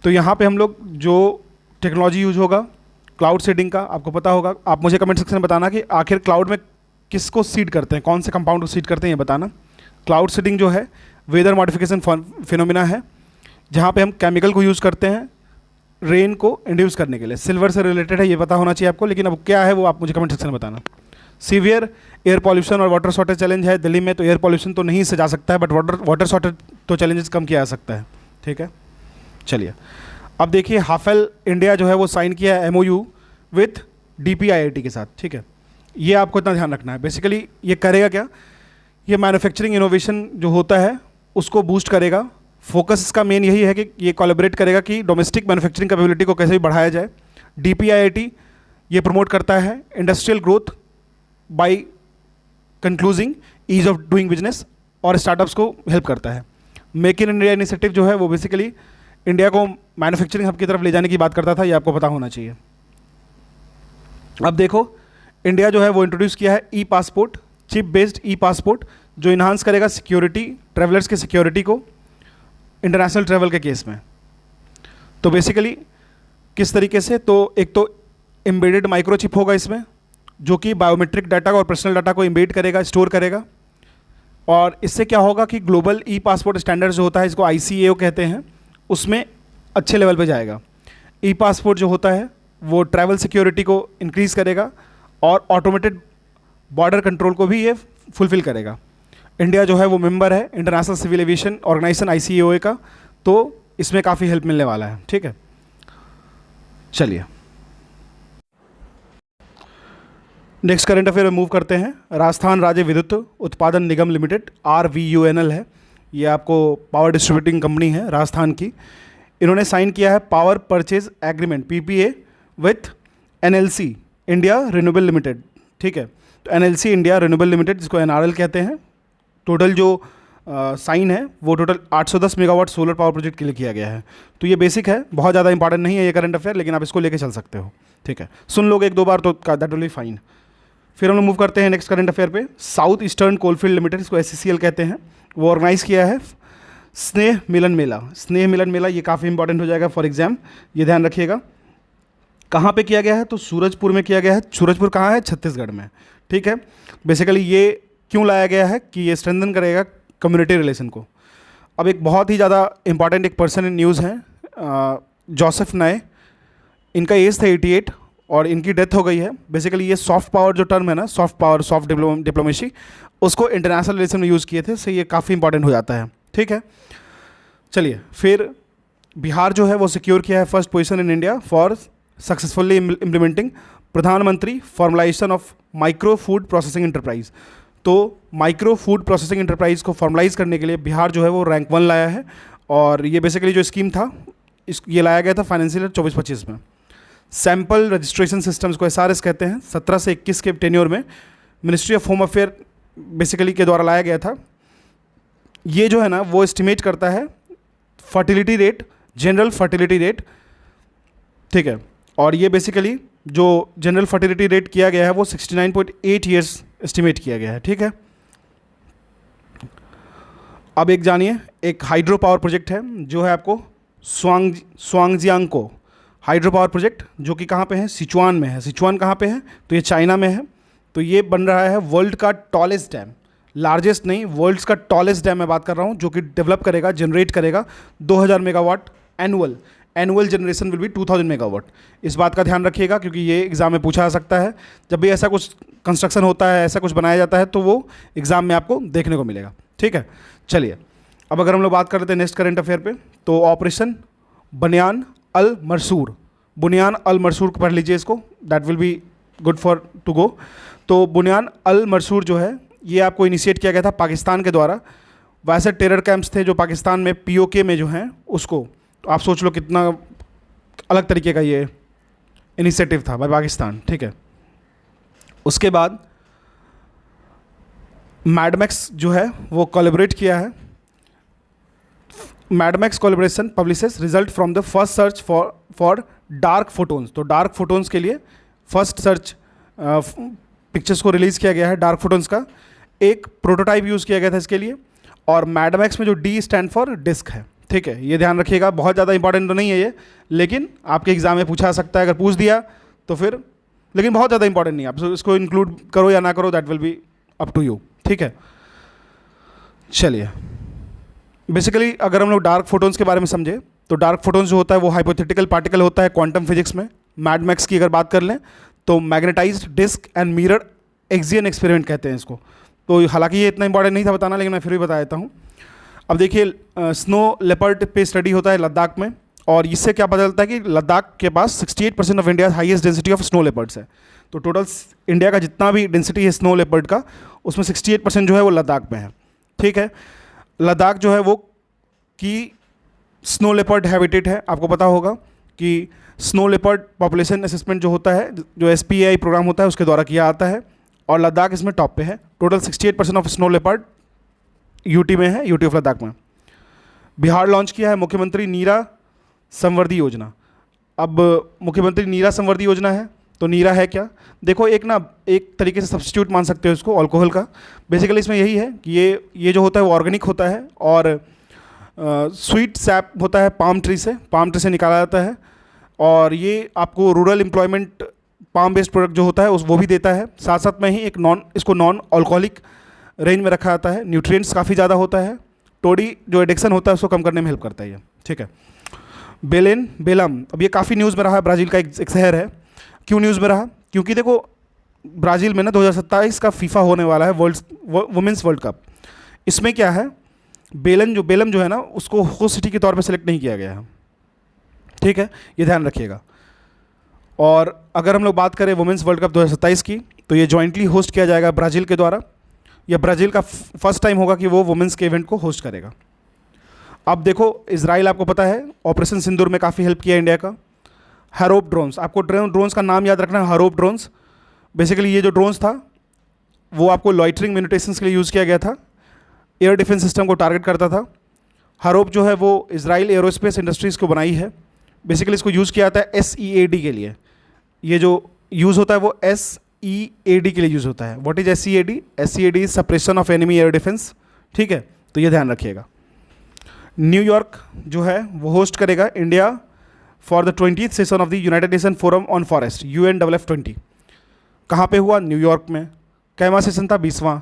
तो यहाँ पे हम लोग जो टेक्नोलॉजी यूज होगा क्लाउड सीडिंग का, आपको पता होगा। आप मुझे कमेंट सेक्शन में बताना कि आखिर क्लाउड में किसको सीड करते हैं, कौन से कंपाउंड को सीड करते हैं, ये बताना। क्लाउड सीडिंग जो है वेदर मॉडिफिकेशन फिनोमिना है, जहाँ पे हम केमिकल को यूज़ करते हैं रेन को इंड्यूस करने के लिए। सिल्वर से रिलेटेड है, ये पता होना चाहिए आपको, लेकिन अब क्या है वो आप मुझे कमेंट सेक्शन में बताना। सीवियर एयर पॉल्यूशन और वाटर शॉर्टेज चैलेंज है दिल्ली में। तो एयर पॉल्यूशन तो नहीं से जा सकता है, बट वाटर शॉर्टेज तो चैलेंजेस कम किया जा सकता है, ठीक है। चलिए अब देखिए हाफेल इंडिया जो है वो साइन किया है MOU विथ DPIIT के साथ, ठीक है। ये आपको इतना ध्यान रखना है। बेसिकली ये करेगा क्या? ये मैन्युफैक्चरिंग इनोवेशन जो होता है उसको बूस्ट करेगा। फोकस इसका मेन यही है कि ये कोलैबोरेट करेगा कि डोमेस्टिक मैन्युफैक्चरिंग कैपेबिलिटी को कैसे भी बढ़ाया जाए। DPIIT ये प्रमोट करता है industrial growth by concluding ease of doing business, और स्टार्टअप्स को हेल्प करता है। मेक इन इंडिया इनिशिएटिव जो है वो बेसिकली इंडिया को मैन्युफैक्चरिंग हब की तरफ ले जाने की बात करता था, ये आपको पता होना चाहिए। अब देखो, इंडिया जो है वो इंट्रोड्यूस किया है ई पासपोर्ट, चिप बेस्ड ई पासपोर्ट, जो इन्हांस करेगा सिक्योरिटी, ट्रेवलर्स की सिक्योरिटी को इंटरनेशनल ट्रैवल के केस में। तो बेसिकली किस तरीके से, तो एक तो एम्बेडेड माइक्रोचिप होगा इसमें, जो कि बायोमेट्रिक डाटा और पर्सनल डाटा को एम्बेड करेगा, स्टोर करेगा। और इससे क्या होगा कि ग्लोबल ई पासपोर्ट स्टैंडर्ड जो होता है, इसको ICAO कहते हैं, उसमें अच्छे लेवल पे जाएगा। ई पासपोर्ट जो होता है वो ट्रैवल सिक्योरिटी को इंक्रीज़ करेगा और ऑटोमेटेड बॉर्डर कंट्रोल को भी ये फुलफिल करेगा। इंडिया जो है वो मेंबर है international civil aviation organisation ICAO का, तो इसमें काफ़ी हेल्प मिलने वाला है। ठीक है, चलिए नेक्स्ट करंट अफेयर में मूव करते हैं। राजस्थान राज्य विद्युत उत्पादन निगम लिमिटेड, RVUNL है, ये आपको पावर डिस्ट्रीब्यूटिंग कंपनी है राजस्थान की। इन्होंने साइन किया है power purchase agreement PPA with NLC India renewable limited. ठीक है, तो NLC इंडिया रिन्यूएबल लिमिटेड, जिसको NRL कहते हैं। टोटल जो साइन है वो total 810 megawatt solar power project के लिए किया गया है। तो ये बेसिक है, बहुत ज़्यादा इंपॉर्टेंट नहीं है ये करंट अफेयर, लेकिन आप इसको लेके चल सकते हो। ठीक है, सुन लोगे एक दो बार तो दैट विल बी फाइन। फिर हम लोग मूव करते हैं नेक्स्ट करंट अफेयर पे। साउथ ईस्टर्न कोलफील्ड लिमिटेड, इसको SCCL कहते हैं, वो ऑर्गेनाइज़ किया है स्नेह मिलन मेला। स्नेह मिलन मेला ये काफ़ी इंपॉर्टेंट हो जाएगा फॉर एग्जाम, ये ध्यान रखिएगा। कहाँ पे किया गया है, तो सूरजपुर में किया गया है। सूरजपुर कहाँ है, छत्तीसगढ़ में। ठीक है, बेसिकली ये क्यों लाया गया है कि ये स्ट्रेंथन करेगा कम्युनिटी रिलेशन को। अब एक बहुत ही ज़्यादा इंपॉर्टेंट एक पर्सन इन न्यूज़ है, जोसेफ नए। इनका एज था 88 और इनकी डेथ हो गई है। बेसिकली ये सॉफ्ट पावर जो टर्म है ना, सॉफ्ट पावर, सॉफ्ट डिप्लोमेसी, उसको इंटरनेशनल रिलेशन में यूज़ किए थे, so ये काफ़ी इंपॉर्टेंट हो जाता है। ठीक है, चलिए फिर बिहार जो है वो सिक्योर किया है first position in India for successfully implementing प्रधानमंत्री formalisation of micro food processing enterprise. तो माइक्रो फूड प्रोसेसिंग इंटरप्राइज को फॉर्मलाइज करने के लिए बिहार जो है वो रैंक 1 लाया है। और ये बेसिकली जो स्कीम था ये लाया गया था फाइनेंशियल 24-25 में। सैम्पल रजिस्ट्रेशन सिस्टम्स को SRS कहते हैं, 17 से 21 के टेन्योर में ministry of home affair basically के द्वारा लाया गया था। ये जो है ना वो एस्टिमेट करता है fertility rate, general fertility rate. ठीक है, और ये बेसिकली जो जनरल फर्टिलिटी रेट किया गया है वो 69.8 ईयर्स एस्टिमेट किया गया है। ठीक है, अब एक जानिए, एक हाइड्रो पावर प्रोजेक्ट है जो है आपको स्वांगजियांको हाइड्रो पावर प्रोजेक्ट, जो कि कहाँ पे है, सिचुआन में है। सिचुआन कहाँ पे है, तो ये चाइना में है। तो ये बन रहा है वर्ल्ड का टॉलेस्ट डैम, लार्जेस्ट नहीं, वर्ल्ड्स का टॉलेस्ट डैम मैं बात कर रहा हूँ, जो कि डेवलप करेगा, जनरेट करेगा 2000 megawatt annual generation will be 2000 megawatt. इस बात का ध्यान रखिएगा क्योंकि ये एग्जाम में पूछा जा सकता है। जब भी ऐसा कुछ कंस्ट्रक्शन होता है, ऐसा कुछ बनाया जाता है, तो वो एग्जाम में आपको देखने को मिलेगा। ठीक है, चलिए अब अगर हम लोग बात कर लेते हैं नेक्स्ट करंट अफेयर पे, तो ऑपरेशन बुनियान अल मरसूर पढ़ लीजिए इसको, that will be good for to go. तो बुनियान अल मरसूर जो है ये आपको इनिशिएट किया गया था पाकिस्तान के द्वारा। वैसे टेरर कैंप्स थे जो पाकिस्तान में POK में जो हैं उसको, तो आप सोच लो कितना अलग तरीके का ये इनिशिएटिव था बाय पाकिस्तान। ठीक है, उसके बाद मैडमैक्स जो है वो कोलैबोरेट किया है। Madmax collaboration publishes result from the first search for dark photons. तो डार्क फोटोन्स के लिए फर्स्ट सर्च पिक्चर्स को रिलीज़ किया गया है। डार्क फोटोन्स का एक प्रोटोटाइप यूज़ किया गया था इसके लिए। और मैडमैक्स में जो D स्टैंड फॉर डिस्क है। ठीक है, ये ध्यान रखिएगा, बहुत ज़्यादा इंपॉर्टेंट तो नहीं है ये, लेकिन आपके एग्जाम में पूछा सकता है। अगर पूछ दिया तो फिर, लेकिन बहुत ज़्यादा इंपॉर्टेंट नहीं है, आप इसको इंक्लूड करो या ना करो, that will be up to you. ठीक है, चलिए बेसिकली अगर हम लोग डार्क फोटोन्स के बारे में समझे, तो डार्क फोटोन्स जो होता है वो हाइपोथेटिकल पार्टिकल होता है क्वांटम फिजिक्स में। मैडमैक्स की अगर बात कर लें तो magnetised disk and mirror axion experiment कहते हैं इसको। तो हालांकि ये इतना इंपॉर्टेंट नहीं था बताना, लेकिन मैं फिर भी बता देता हूँ। अब देखिए, स्नो लेपर्ड पे स्टडी होता है लद्दाख में, और इससे क्या पता चलता है कि लद्दाख के पास 68% of India highest density of snow leopards है। तो टोटल इंडिया का जितना भी डेंसिटी है स्नो लेपर्ड का, उसमें 68% जो है वो लद्दाख में है। ठीक है, लद्दाख जो है वो कि स्नो लेपर्ड हैबिटेट है। आपको पता होगा कि स्नो लेपर्ड पॉपुलेशन असेसमेंट जो होता है, जो SPAI प्रोग्राम होता है, उसके द्वारा किया आता है, और लद्दाख इसमें टॉप पे है। Total 68% of snow leopard UT में है, UT ऑफ लद्दाख में। बिहार लॉन्च किया है मुख्यमंत्री नीरा समृद्धि योजना। अब मुख्यमंत्री नीरा समृद्धि योजना है, तो नीरा है क्या? देखो, एक तरीके से सब्स्टिट्यूट मान सकते हो इसको अल्कोहल का। बेसिकली इसमें यही है कि ये जो होता है वो ऑर्गेनिक होता है, और स्वीट सैप होता है पाम ट्री से निकाला जाता है, और ये आपको rural employment palm based product जो होता है वो भी देता है। साथ साथ में ही इसको नॉन अल्कोहलिक रेंज में रखा जाता है। न्यूट्रिएंट्स काफ़ी ज़्यादा होता है। टोडी जो एडिक्शन होता है उसको कम करने में हेल्प करता है ये, ठीक है। बेलम, अब ये काफ़ी न्यूज़ में रहा है, ब्राज़ील का एक शहर है। क्यों न्यूज़ में रहा? क्योंकि देखो, ब्राज़ील में ना 2027 का फीफा होने वाला है, वुमेंस वर्ल्ड कप। इसमें क्या है, बेलम जो है ना, उसको होस्ट सिटी के तौर पे सेलेक्ट नहीं किया गया है, ठीक है, ये ध्यान रखिएगा। और अगर हम लोग बात करें वुमेंस वर्ल्ड कप 2027 की, तो ये जॉइंटली होस्ट किया जाएगा ब्राज़ील के द्वारा। यह ब्राज़ील का फर्स्ट टाइम होगा कि वो वुमेंस के इवेंट को होस्ट करेगा। अब देखो, इजराइल आपको पता है ऑपरेशन सिंदूर में काफ़ी हेल्प किया इंडिया का। हरोप ड्रोन्स, आपको ड्रोन्स का नाम याद रखना है, हरोप ड्रोन्स। बेसिकली ये जो ड्रोन्स था वो आपको लॉइटरिंग म्यूटेशंस के लिए यूज़ किया गया था, एयर डिफेंस सिस्टम को टारगेट करता था। हरोप जो है वो इजराइल एरोस्पेस इंडस्ट्रीज़ को बनाई है। बेसिकली इसको यूज़ किया जाता है SEAD के लिए। ये जो यूज़ होता है वो SEAD के लिए यूज़ होता है। What is SEAD? SEAD is suppression of enemy air defence, ठीक है, तो ये ध्यान रखिएगा। न्यूयॉर्क जो है वो होस्ट करेगा India for the 20th session of the United nation forum on forest, UNFF20। कहाँ पे हुआ? न्यूयॉर्क में। कैवा सेशन था? 20वां।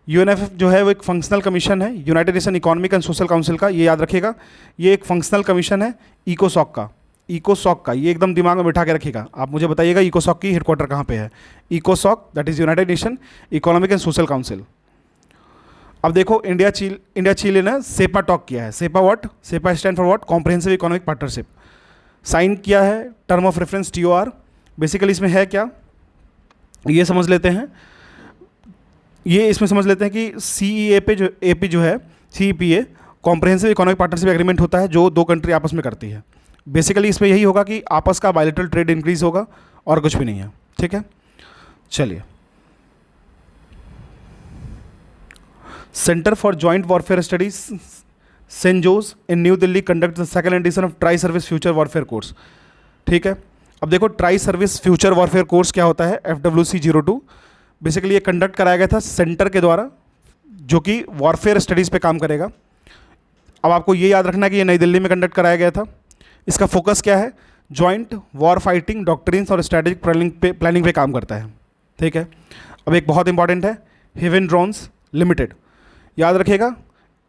UNFF जो है वो एक फंक्शनल कमीशन है United Nation economic and social council का, ये याद रखिएगा। ये एक फंक्शनल कमीशन है इकोसॉक का, ये एकदम दिमाग में बिठा के रखिएगा। आप मुझे बताइएगा इकोसॉक की हेडक्वार्टर कहाँ पे है? इकोसॉक, that is United Nation economic and social council. अब देखो, इंडिया चीले ने सेपा टॉक किया है। CEPA stand for what? Comprehensive economic partnership. Sign किया है, term of reference TOR। Basically इसमें है क्या, ये समझ लेते हैं। ये इसमें समझ लेते हैं कि CEPA जो है, CEPA comprehensive economic partnership agreement होता है जो दो कंट्री आपस में करती है। बेसिकली इसमें यही होगा कि आपस का बायलैटरल ट्रेड इंक्रीज होगा, और कुछ भी नहीं है, ठीक है। चलिए, centre for joint warfare studies San Jose in new Delhi conduct the second edition of tri service future warfare course, ठीक है। अब देखो, tri service future warfare course क्या होता है? FWC02। बेसिकली ये कंडक्ट कराया गया था सेंटर के द्वारा, जो कि वॉरफेयर स्टडीज़ पे काम करेगा। अब आपको ये याद रखना है कि ये नई दिल्ली में कंडक्ट कराया गया था। इसका फोकस क्या है? जॉइंट वॉर फाइटिंग डॉक्ट्रिन्स और स्ट्रेटेजिक प्लानिंग पे काम करता है, ठीक है। अब एक बहुत इंपॉर्टेंट है, हेवन ड्रोन्स लिमिटेड। याद रखिएगा,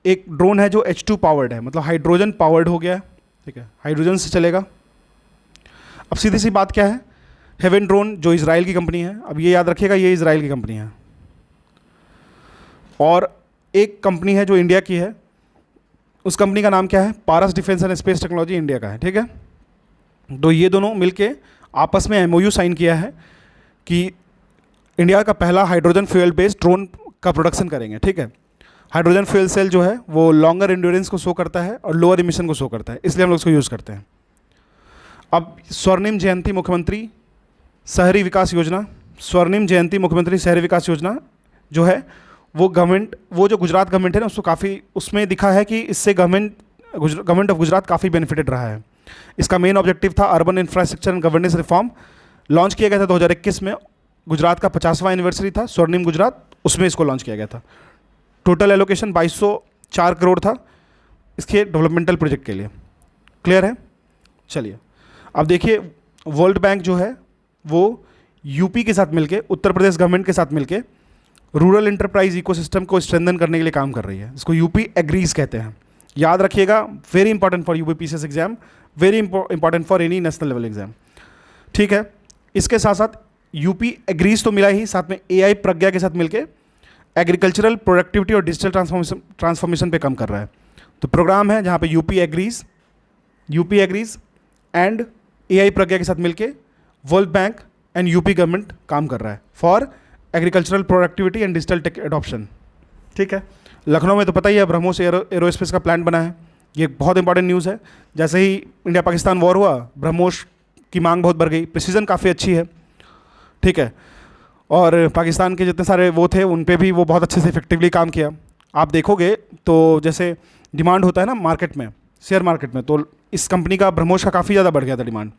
एक ड्रोन है जो H2 पावर्ड है, मतलब हाइड्रोजन पावर्ड हो गया है, ठीक है, हाइड्रोजन से चलेगा। अब सीधी सी बात क्या है, हेवन ड्रोन जो इजराइल की कंपनी है, अब ये याद रखिएगा ये इजराइल की कंपनी है, और एक कंपनी है जो इंडिया की है, उस कंपनी का नाम क्या है? Paras defence and space technology India का है, ठीक है। तो ये दोनों मिलके आपस में MOU साइन किया है कि इंडिया का पहला हाइड्रोजन फ्यूल बेस्ड ड्रोन का प्रोडक्शन करेंगे, ठीक है। हाइड्रोजन फ्यूल सेल जो है वो लॉन्गर एंड्योरेंस को शो करता है और लोअर इमिशन को शो करता है, इसलिए हम लोग इसको यूज़ करते हैं। अब स्वर्णिम जयंती मुख्यमंत्री शहरी विकास योजना, स्वर्णिम जयंती मुख्यमंत्री शहरी विकास योजना जो है वो जो गुजरात गवर्नमेंट है ना, उसको काफ़ी उसमें दिखा है कि इससे गवर्नमेंट ऑफ गुजरात काफ़ी बेनिफिटेड रहा है। इसका मेन ऑब्जेक्टिव था urban infrastructure and governance reform. Launch किया गया था 2021 में, गुजरात का 50वां एनिवर्सरी था, स्वर्णिम गुजरात, उसमें इसको लॉन्च किया गया था। टोटल एलोकेशन 2204 करोड़ था इसके डेवलपमेंटल प्रोजेक्ट के लिए। क्लियर है? चलिए, अब देखिए, वर्ल्ड बैंक जो है वो यूपी के साथ मिलके, उत्तर प्रदेश गवर्नमेंट के साथ मिलके रूरल एंटरप्राइज इकोसिस्टम को स्ट्रेंथन करने के लिए काम कर रही है, जिसको यूपी एग्रीज कहते हैं। याद रखिएगा, very important for UPSS exam, very important for any national level exam, ठीक है। इसके साथ साथ यूपी एग्रीज तो मिला ही, साथ में AI प्रज्ञा के साथ मिलके एग्रीकल्चरल प्रोडक्टिविटी और डिजिटल ट्रांसफॉर्मेशन पे काम कर रहा है। तो प्रोग्राम है जहाँ पे UP agrees and AI Pragya के साथ मिलके world bank and UP government काम कर रहा है for agricultural productivity and digital tech adoption, ठीक है। लखनऊ में तो पता ही है ब्रह्मोस एरोस्पेस का प्लांट बना है, ये बहुत इंपॉर्टेंट न्यूज़ है। जैसे ही इंडिया पाकिस्तान वॉर हुआ, ब्रह्मोस की मांग बहुत बढ़ गई, प्रिसीजन काफ़ी अच्छी है, ठीक है, और पाकिस्तान के जितने सारे वो थे उन पे भी वो बहुत अच्छे से इफेक्टिवली काम किया। आप देखोगे तो जैसे डिमांड होता है ना मार्केट में, शेयर मार्केट में, तो इस कंपनी का ब्रह्मोस का काफ़ी ज़्यादा बढ़ गया था डिमांड,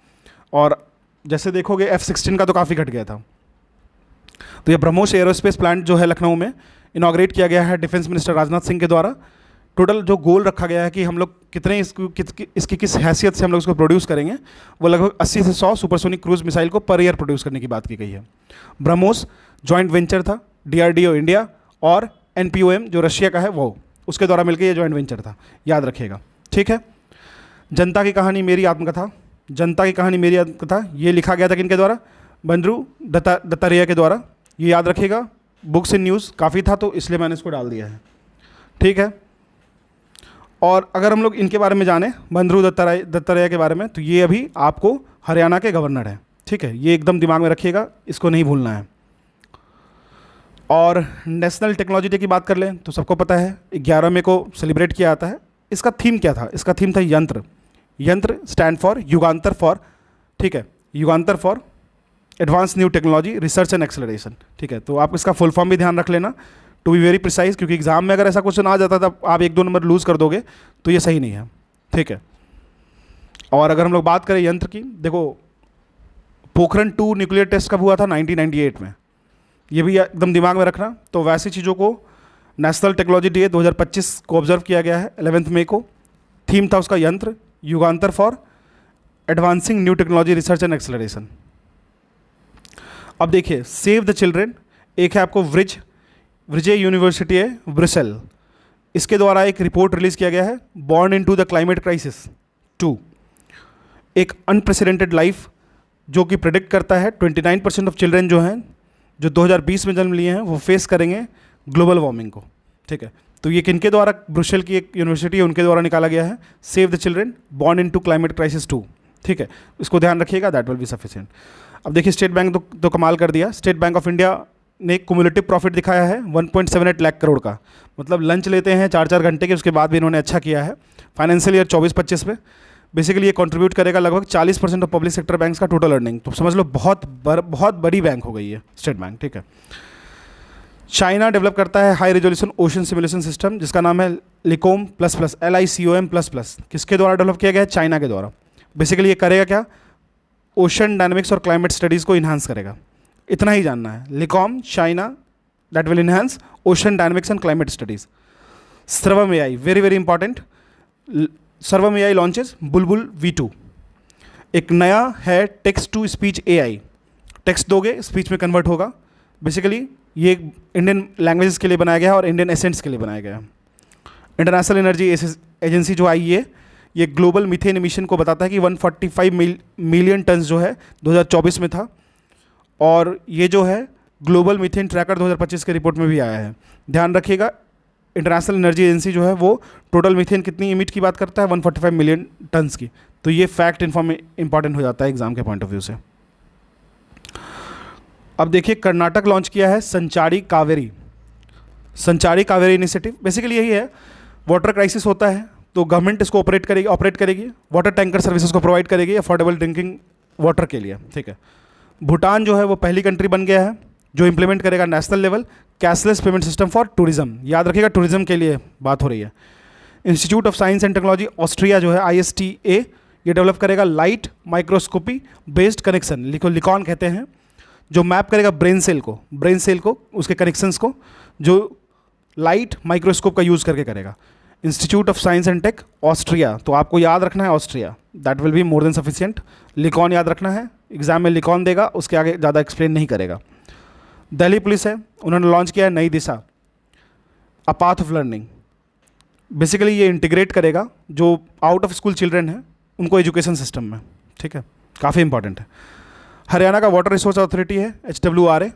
और जैसे देखोगे F-16 का तो काफ़ी घट गया था। तो ये ब्रह्मोस एरोस्पेस प्लांट जो है लखनऊ में इनॉग्रेट किया गया है डिफेंस मिनिस्टर राजनाथ सिंह के द्वारा। टोटल जो गोल रखा गया है कि हम लोग कितने इसकी किस हैसियत से हम लोग इसको प्रोड्यूस करेंगे, वो लगभग 80 से 100 सुपरसोनिक क्रूज मिसाइल को पर ईयर प्रोड्यूस करने की बात की गई है। ब्रह्मोस जॉइंट वेंचर था DRDO इंडिया और NPOM जो रशिया का है वो, उसके द्वारा मिलकर ये जॉइंट वेंचर था, याद रखिएगा, ठीक है। जनता की कहानी मेरी आत्मकथा, जनता की कहानी मेरी आत्मकथा, ये लिखा गया था किनके द्वारा? बंदरू दत्तात्रेय के द्वारा, ये याद रखिएगा। बुक्स इन न्यूज़ काफ़ी था तो इसलिए मैंने इसको डाल दिया है, ठीक है। और अगर हम लोग इनके बारे में जानें, बंदरू दत्तात्रेय के बारे में, तो ये अभी आपको हरियाणा के गवर्नर हैं, ठीक है, ये एकदम दिमाग में रखिएगा, इसको नहीं भूलना है। और नेशनल टेक्नोलॉजी डे की बात कर लें तो सबको पता है 11 मई को सेलिब्रेट किया जाता है। इसका थीम क्या था? इसका थीम था यंत्र। यंत्र स्टैंड फॉर युगांतर फॉर, ठीक है, Yugantar for advance new technology research and acceleration, ठीक है। तो आप इसका फुल फॉर्म भी ध्यान रख लेना, टू बी वेरी प्रिसाइज, क्योंकि एग्जाम में अगर ऐसा क्वेश्चन आ जाता था आप 1-2 नंबर लूज़ कर दोगे तो ये सही नहीं है, ठीक है। और अगर हम लोग बात करें यंत्र की, देखो पोखरण 2 न्यूक्लियर टेस्ट कब हुआ था? 1998 में, ये भी एकदम दिमाग में रखना। तो वैसी चीज़ों को नेशनल टेक्नोलॉजी डे 2025 को ऑब्जर्व किया गया है 11 मई को। थीम था उसका Yantra, Yugantar for advancing new technology research and acceleration. अब देखिए सेव द चिल्ड्रेन, एक है आपको विजय यूनिवर्सिटी है ब्रिसेल, इसके द्वारा एक रिपोर्ट रिलीज किया गया है, born into the climate crisis 2, एक अनप्रेसिडेंटेड लाइफ, जो कि प्रेडिक्ट करता है 29% ऑफ चिल्ड्रन जो हैं जो 2020 में जन्म लिए हैं वो फेस करेंगे ग्लोबल वार्मिंग को, ठीक है। तो ये किनके द्वारा, ब्रुसेल की एक यूनिवर्सिटी है उनके द्वारा निकाला गया है, save the children born into climate crisis 2, ठीक है, इसको ध्यान रखिएगा, दैट विल बी सफिशिएंट। अब देखिए स्टेट बैंक तो कमाल कर दिया। स्टेट बैंक ऑफ इंडिया ने क्यूमुलेटिव प्रॉफिट दिखाया है 1.78 लाख करोड़ का, मतलब लंच लेते हैं 4-4 घंटे के, उसके बाद भी इन्होंने अच्छा किया है फाइनेंशियल ईयर 24-25 में। बेसिकली ये कंट्रीब्यूट करेगा लगभग 40% ऑफ पब्लिक सेक्टर बैंक्स का टोटल अर्निंग, तो समझ लो बहुत बड़ी बैंक हो गई है स्टेट बैंक, ठीक है। चाइना डेवलप करता है high resolution ocean simulation system जिसका नाम है LICOM plus plus, LICOM plus plus, किसके द्वारा डेवलप किया गया है? चाइना के द्वारा। बेसिकली ये करेगा क्या? ओशन डायनेमिक्स और क्लाइमेट स्टडीज़ को इन्हांस करेगा, इतना ही जानना है। LICOM China that will enhance ocean dynamics and climate studies. Sarvam AI very very important, Sarvam AI launches Bulbul V2, एक नया है text to speech AI, text दोगे स्पीच में कन्वर्ट होगा। बेसिकली ये इंडियन लैंग्वेजेस के लिए बनाया गया है और इंडियन एसेंट्स के लिए बनाया गया है। इंटरनेशनल एनर्जी एजेंसी जो आई ये ग्लोबल मीथेन एमिशन को बताता है कि 145 मिलियन टन जो है 2024 में था, और ये जो है ग्लोबल मीथेन ट्रैकर 2025 के रिपोर्ट में भी आया है। ध्यान रखिएगा इंटरनेशनल एनर्जी एजेंसी जो है वो टोटल मीथेन कितनी इमिट की बात करता है? 145 मिलियन टन्स की। तो ये फैक्ट इंपॉर्टेंट हो जाता है एग्जाम के पॉइंट ऑफ व्यू से। अब देखिए कर्नाटक लॉन्च किया है संचारी कावेरी इनिशिएटिव। बेसिकली यही है, वाटर क्राइसिस होता है तो गवर्नमेंट इसको ऑपरेट करेगी, वाटर टैंकर सर्विसेज को प्रोवाइड करेगी अफोर्डेबल ड्रिंकिंग वाटर के लिए, ठीक है। भूटान जो है वो पहली कंट्री बन गया है जो इंप्लीमेंट करेगा national level cashless payment system for tourism, याद रखिएगा टूरिज्म के लिए बात हो रही है। Institute of science and technology Austria जो है ISTA, ये डेवलप करेगा लाइट माइक्रोस्कोपी बेस्ड कनेक्शन, लिकॉन कहते हैं, जो मैप करेगा ब्रेन सेल को उसके कनेक्शंस को, जो लाइट माइक्रोस्कोप का यूज़ करके करेगा। Institute of science and tech Austria, तो आपको याद रखना है Austria, that will be more than sufficient. LICOM याद रखना है, एग्जाम में लिकॉन देगा, उसके आगे ज़्यादा एक्सप्लेन नहीं करेगा। दिल्ली पुलिस है, उन्होंने लॉन्च किया है Nai Disha, a path of learning. Basically ये इंटीग्रेट करेगा जो आउट ऑफ स्कूल चिल्ड्रन है उनको एजुकेशन सिस्टम में, ठीक है, काफ़ी इंपॉर्टेंट है। हरियाणा का वाटर रिसोर्स अथॉरिटी है HWRA,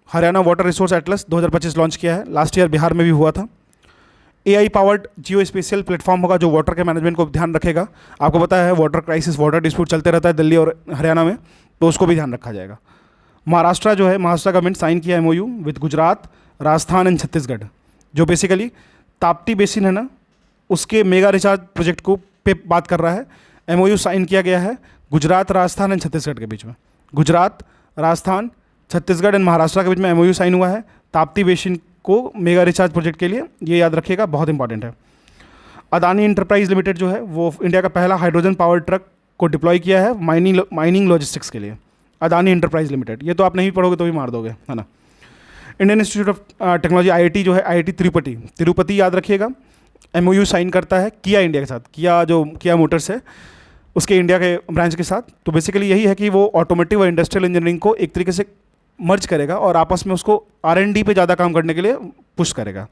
Haryana water resource Atlas 2025 launch किया है, लास्ट ईयर बिहार में भी हुआ था। AI पावर्ड जियो स्पेशियल प्लेटफॉर्म होगा जो वाटर के मैनेजमेंट को ध्यान रखेगा। आपको पता है वाटर क्राइसिस, वाटर डिस्प्यूट चलते रहता है दिल्ली और हरियाणा में, तो उसको भी ध्यान रखा जाएगा। महाराष्ट्र जो है, महाराष्ट्र गवर्नमेंट साइन किया MOU with Gujarat, Rajasthan and Chhattisgarh, जो बेसिकली ताप्ती बेसिन है ना, उसके मेगा रिचार्ज प्रोजेक्ट को पे बात कर रहा है। MOU साइन किया गया है गुजरात, राजस्थान एंड छत्तीसगढ़ के बीच में, गुजरात, राजस्थान, छत्तीसगढ़ एंड महाराष्ट्र के बीच में MOU साइन हुआ है ताप्ती बेसिन को मेगा रिचार्ज प्रोजेक्ट के लिए, ये याद रखिएगा, बहुत इंपॉर्टेंट है। अदानी इंटरप्राइज लिमिटेड जो है वो इंडिया का पहला हाइड्रोजन पावर ट्रक को डिप्लॉय किया है माइनिंग लॉजिस्टिक्स के लिए। अदानी इंटरप्राइज लिमिटेड, ये तो आप नहीं पढ़ोगे तो भी मार दोगे, है ना। Indian institute of technology IIT जो है, आईआईटी तिरुपति याद रखिएगा, एमओयू साइन करता है किया इंडिया के साथ, किया मोटर्स है उसके इंडिया के ब्रांच के साथ। तो बेसिकली यही है कि वो ऑटोमोटिव और इंडस्ट्रियल इंजीनियरिंग को एक तरीके से मर्ज करेगा और आपस में उसको R&D पे ज़्यादा काम करने के लिए पुश करेगा।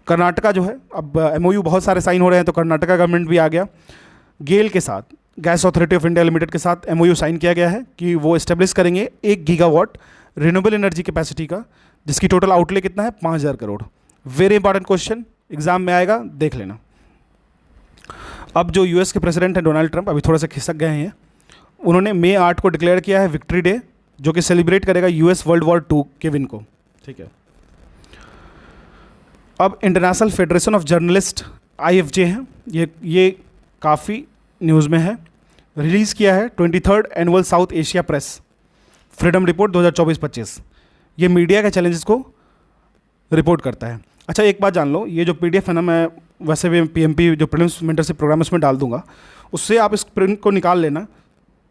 कर्नाटका जो है, अब एमओयू बहुत सारे साइन हो रहे हैं, तो कर्नाटका गवर्नमेंट भी आ गया। गेल के साथ, gas authority of India limited के साथ एमओयू साइन किया गया है कि वो इस्टेब्लिश करेंगे 1 गीगावाट रिन्यूएबल एनर्जी कैपेसिटी का, जिसकी टोटल आउटले कितना है 5,000 crore. Very important question exam में आएगा, देख लेना। अब जो यूएस के प्रेसिडेंट हैं डोनाल्ड ट्रंप, अभी थोड़ा सा खिसक गए हैं, उन्होंने मई 8 को डिक्लेयर किया है विक्ट्री डे, जो कि सेलिब्रेट करेगा यूएस वर्ल्ड वॉर 2 के विन को, ठीक है। अब international federation of journalist IFJ हैं, ये काफ़ी न्यूज़ में है, रिलीज़ किया है 23rd annual south Asia press freedom report 2024-25। ये मीडिया के चैलेंजेस को रिपोर्ट करता है। अच्छा एक बात जान लो, ये जो PDF है ना, मैं वैसे भी PMP जो प्रीलिम्स मेंटरशिप प्रोग्राम उसमें डाल दूंगा, उससे आप इस प्रिंट को निकाल लेना।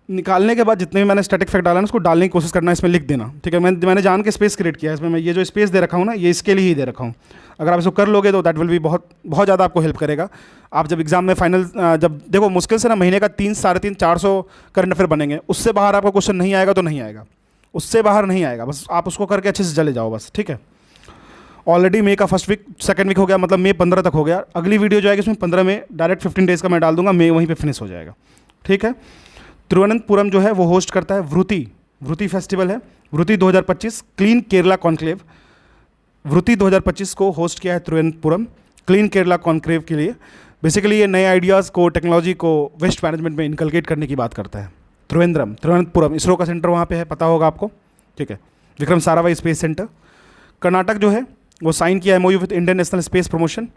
निकालने के बाद जितने भी मैंने स्टैटिक फैक्ट डाला ना, उसको डालने की कोशिश करना, इसमें लिख देना, ठीक है। मैंने जान के स्पेस क्रिएट किया है इसमें, मैं ये जो स्पेस दे रखा हूँ ना, ये इसके लिए ही दे रखा हूँ। अगर आप इसको कर लोगे तो दैट विल बी बहुत ज़्यादा आपको हेल्प करेगा। आप जब एग्जाम में फाइनल, जब देखो मुश्किल से ना महीने का 300-450 करंट अफेयर बनेंगे, उससे बाहर आपका क्वेश्चन नहीं आएगा तो नहीं आएगा, उससे बाहर नहीं आएगा, बस आप उसको करके अच्छे से चले जाओ बस, ठीक है। ऑलरेडी मई का फर्स्ट वीक, सेकंड वीक हो गया, मतलब मई 15 तक हो गया। अगली वीडियो जो आएगी इसमें 15 में डायरेक्ट 15 डेज़ का मैं डाल दूंगा, मई वहीं पे फिनिश हो जाएगा, ठीक है। तिरुवनंतपुरम जो है वो होस्ट करता है वृति फेस्टिवल है, वृति 2025 क्लीन केरला कॉन्क्लेव। वृति 2025 को होस्ट किया है तिरुवनंतपुरम क्लीन केरला कॉन्क्लेव के लिए। बेसिकली ये नए आइडियाज़ को, टेक्नोलॉजी को वेस्ट मैनेजमेंट में इनकलकेट करने की बात करता है। तिरुवनंतपुरम इसरो का सेंटर वहाँ पे है, पता होगा आपको, ठीक है। Vikram Sarabhai space centre. कर्नाटक जो है वो साइन किया MOU with Indian national space promotion,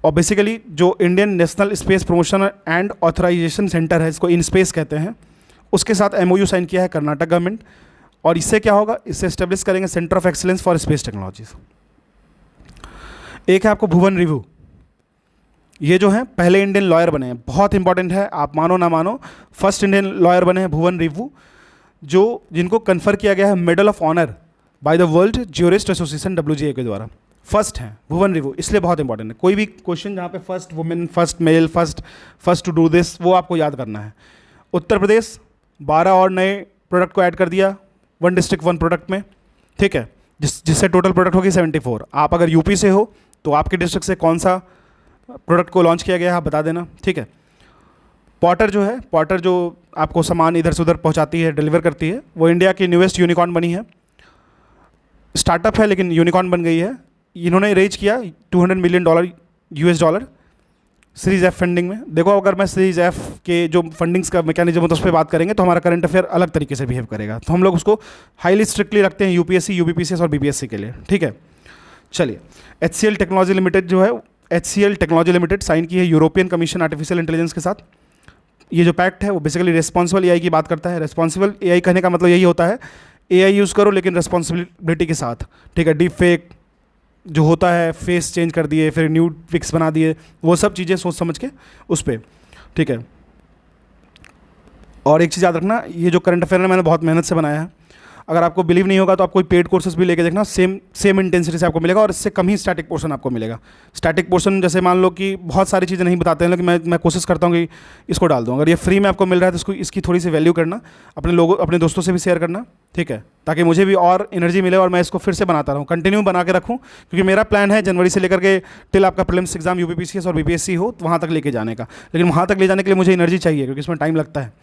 और बेसिकली जो Indian national space promotion and authorization centre है, इसको इन स्पेस कहते हैं, उसके साथ MOU साइन किया है कर्नाटक गवर्नमेंट। और इससे क्या होगा, इससे एस्टेब्लिश करेंगे centre of excellence for space technologies. एक है आपको भुवन रिवू, ये जो है पहले इंडियन लॉयर बने हैं, बहुत इंपॉर्टेंट है, आप मानो ना मानो, फर्स्ट इंडियन लॉयर बने हैं भुवन रिवू, जिनको कन्फर किया गया है medal of honour by the world jurist association WGA के द्वारा। फर्स्ट हैं भुवन रिवू, इसलिए बहुत इंपॉर्टेंट है। कोई भी क्वेश्चन जहाँ पे first women, first male, first to do this, वो आपको याद करना है। उत्तर प्रदेश 12 और नए प्रोडक्ट को ऐड कर दिया 1 डिस्ट्रिक्ट 1 प्रोडक्ट में, ठीक है, जिससे टोटल प्रोडक्ट होगी 74। आप अगर यूपी से हो तो आपके डिस्ट्रिक्ट से कौन सा प्रोडक्ट को लॉन्च किया गया है आप बता देना, ठीक है। पॉटर जो आपको सामान इधर से उधर पहुँचाती है, डिलीवर करती है, वो इंडिया की न्यूएस्ट यूनिकॉर्न बनी है। स्टार्टअप है लेकिन यूनिकॉर्न बन गई है। इन्होंने रेज किया $200 million US series F funding में। देखो अगर मैं सीरीज F के जो फंडिंग्स का मैकेनिज्म होता है उस पर बात करेंगे तो हमारा करंट अफेयर अलग तरीके से बिहेव करेगा, तो हम लोग उसको हाईली स्ट्रिक्टली रखते हैं UPSC, UPPCS और BPSC के लिए, ठीक है। चलिए, HCL टेक्नोलॉजी लिमिटेड जो है, HCL टेक्नोलॉजी लिमिटेड साइन की है यूरोपियन कमीशन आर्टिफिशियल इंटेलिजेंस के साथ। ये जो पैक्ट है वो बेसिकली रिस्पॉन्सिबल AI की बात करता है। रिस्पॉन्सिबल AI कहने का मतलब यही होता है, AI यूज़ करो लेकिन रिस्पॉन्सिबिलिटी के साथ, ठीक है। डीप फेक जो होता है, फेस चेंज कर दिए, फिर न्यू पिक्स बना दिए, वो सब चीज़ें सोच समझ के उस पर, ठीक है। और एक चीज़ याद रखना, ये जो करंट अफेयर है मैंने बहुत मेहनत से बनाया है। अगर आपको बिलीव नहीं होगा तो आप कोई पेड कोर्सेज भी लेके देखना, सेम इंटेंसिटी से आपको मिलेगा और इससे कम ही स्टैटिक पोर्शन आपको मिलेगा। स्टैटिक पोर्शन जैसे मान लो कि बहुत सारी चीज़ें नहीं बताते हैं, लेकिन मैं कोशिश करता हूँ कि इसको डाल दूँ। अगर ये फ्री में आपको मिल रहा है तो इसकी थोड़ी सी वैल्यू करना, अपने दोस्तों से भी शेयर करना, ठीक है, ताकि मुझे भी और एनर्जी मिले और मैं इसको फिर से बनाता रहूँ, कंटिन्यू बना के रखूँ, क्योंकि मेरा प्लान है जनवरी से लेकर के टिल आपका प्रीलिम्स एग्जाम UPPCS और BPSC हो तो वहाँ तक लेके जाने का। लेकिन वहाँ तक ले जाने के लिए मुझे एनर्जी चाहिए क्योंकि इसमें टाइम लगता है।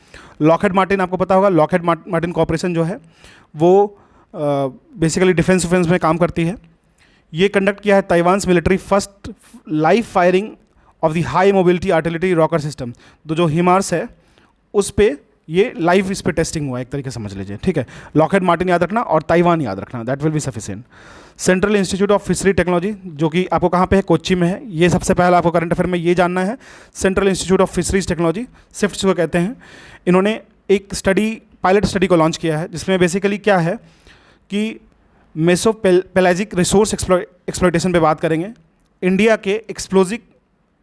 लॉकहेड मार्टिन आपको पता होगा, लॉकहेड मार्टिन कॉर्पोरेशन जो है वो बेसिकली डिफेंस में काम करती है। ये कंडक्ट किया है Taiwan military first live firing of the high mobility artillery rocker system. तो जो हिमार्स है उस पे ये लाइव इस पे टेस्टिंग हुआ है, एक तरीके से समझ लीजिए, ठीक है। लॉकहेड मार्टिन याद रखना और ताइवान याद रखना, that will be sufficient. Central institute of fishery technology जो कि आपको कहाँ पे है, कोच्चि में है। ये सबसे पहला आपको करंट अफेयर में ये जानना है, central institute of fisheries technology, CIFT को कहते हैं। इन्होंने एक पायलट स्टडी को लॉन्च किया है जिसमें बेसिकली क्या है कि मेसोपेलाजिक रिसोर्स एक्सप्लॉयटेशन पे बात करेंगे। इंडिया के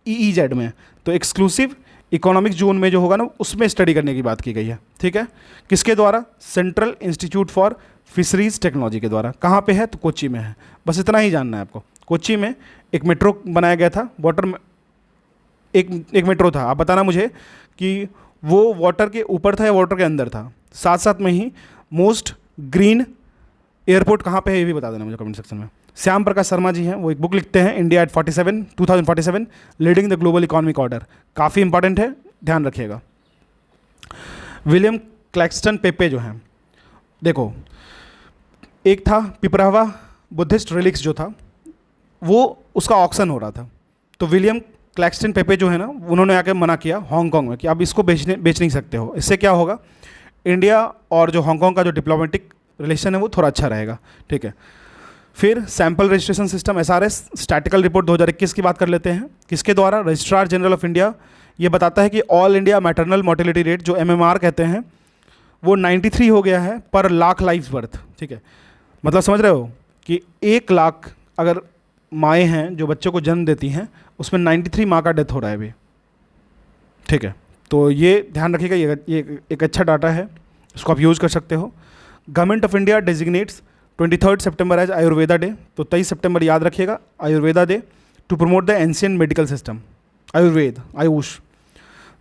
EEZ में, तो एक्सक्लूसिव इकोनॉमिक जोन में जो होगा ना उसमें स्टडी करने की बात की गई है, ठीक है। किसके द्वारा? Central institute for fisheries technology के द्वारा। कहाँ पे है? तो कोच्चि में है। बस इतना ही जानना है आपको। कोच्चि में एक मेट्रो बनाया गया था, वाटर में एक मेट्रो था। आप बताना मुझे कि वो वाटर के ऊपर था या वाटर के अंदर था। साथ साथ में ही मोस्ट ग्रीन एयरपोर्ट कहाँ पे है ये भी बता देना मुझे कमेंट सेक्शन में। श्याम प्रकाश शर्मा जी हैं, वो एक बुक लिखते हैं India at 2047 leading the global economic order, काफ़ी इंपॉर्टेंट है, ध्यान रखिएगा। विलियम क्लैक्सटन पेपे जो हैं, देखो एक था पिपरावा बुद्धिस्ट रिलिक्स जो था, वो उसका ऑक्शन हो रहा था, तो विलियम क्लैक्सटन पेपे जो है ना, उन्होंने आके मना किया हांगकांग में कि आप इसको बेच नहीं सकते हो। इससे क्या होगा, इंडिया और जो हांगकांग का जो डिप्लोमेटिक रिलेशन है वो थोड़ा अच्छा रहेगा, ठीक है। फिर sample registration system SRS statistical report 2021 की बात कर लेते हैं। किसके द्वारा? Registrar general of India. ये बताता है कि all India maternal mortality rate जो MMR कहते हैं वो 93 हो गया है पर लाख लाइफ बर्थ, ठीक है। मतलब समझ रहे हो कि 1 लाख अगर माएँ हैं जो बच्चों को जन्म देती हैं, उसमें 93 माँ का डेथ हो रहा है अभी, ठीक है। तो ये ध्यान रखिएगा, ये एक अच्छा डाटा है, इसको आप यूज़ कर सकते हो। गवर्नमेंट ऑफ इंडिया डेजिग्नेट्स 23 सितंबर एज आयुर्वेदा डे, तो 23 सितंबर याद रखिएगा, Ayurveda day, to promote the ancient medical system, AYUSH.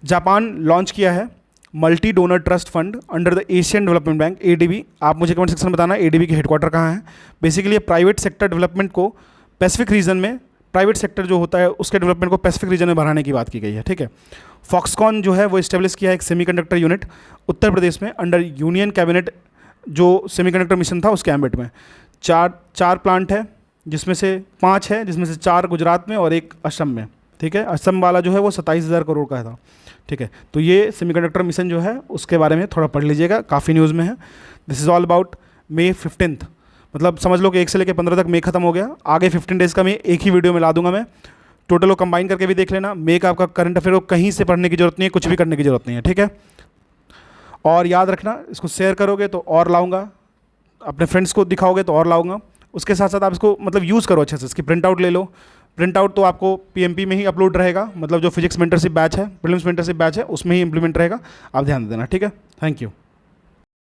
Japan launch किया है multi donor trust fund under the Asian development bank, ADB। आप मुझे कमेंट सेक्शन में बताना ADB की हेडक्वार्टर कहाँ है। बेसिकली ये प्राइवेट सेक्टर डेवलपमेंट को पैसिफिक रीजन में, प्राइवेट सेक्टर जो होता है उसके डेवलपमेंट को पैसिफिक रीजन में बढ़ाने की बात की गई है, ठीक है। फॉक्सकॉन जो है वो इस्टेब्लिश किया है एक सेमीकंडक्टर यूनिट उत्तर प्रदेश में अंडर यूनियन कैबिनेट, जो सेमीकंडक्टर मिशन था उसके एम्बिट में। चार प्लांट है, जिसमें से 5 है, जिसमें से 4 गुजरात में और 1 असम में, ठीक है। असम वाला जो है वो 27,000 करोड़ का था, ठीक है। तो ये सेमीकंडक्टर मिशन जो है उसके बारे में थोड़ा पढ़ लीजिएगा, काफ़ी न्यूज़ में है। This is all about May 15, मतलब समझ लो कि 1 से लेकर 15 तक मई खत्म हो गया। आगे 15 डेज़ का मैं एक ही वीडियो में ला दूंगा मैं, टोटल को कंबाइन करके भी देख लेना। मई का आपका करंट अफेयर को कहीं से पढ़ने की जरूरत नहीं है, कुछ भी करने की जरूरत नहीं है, ठीक है। और याद रखना, इसको शेयर करोगे तो और लाऊंगा, अपने फ्रेंड्स को दिखाओगे तो और लाऊंगा। उसके साथ साथ आप इसको मतलब यूज़ करो अच्छे से, इसकी प्रिंट आउट ले लो। प्रिंट आउट तो आपको PMP में ही अपलोड रहेगा, मतलब जो फिजिक्स मेंटरशिप बैच है, प्रीलिम्स मेंटरशिप बैच है, उसमें ही इंप्लीमेंट रहेगा, आप ध्यान दे देना, ठीक है। Thank you.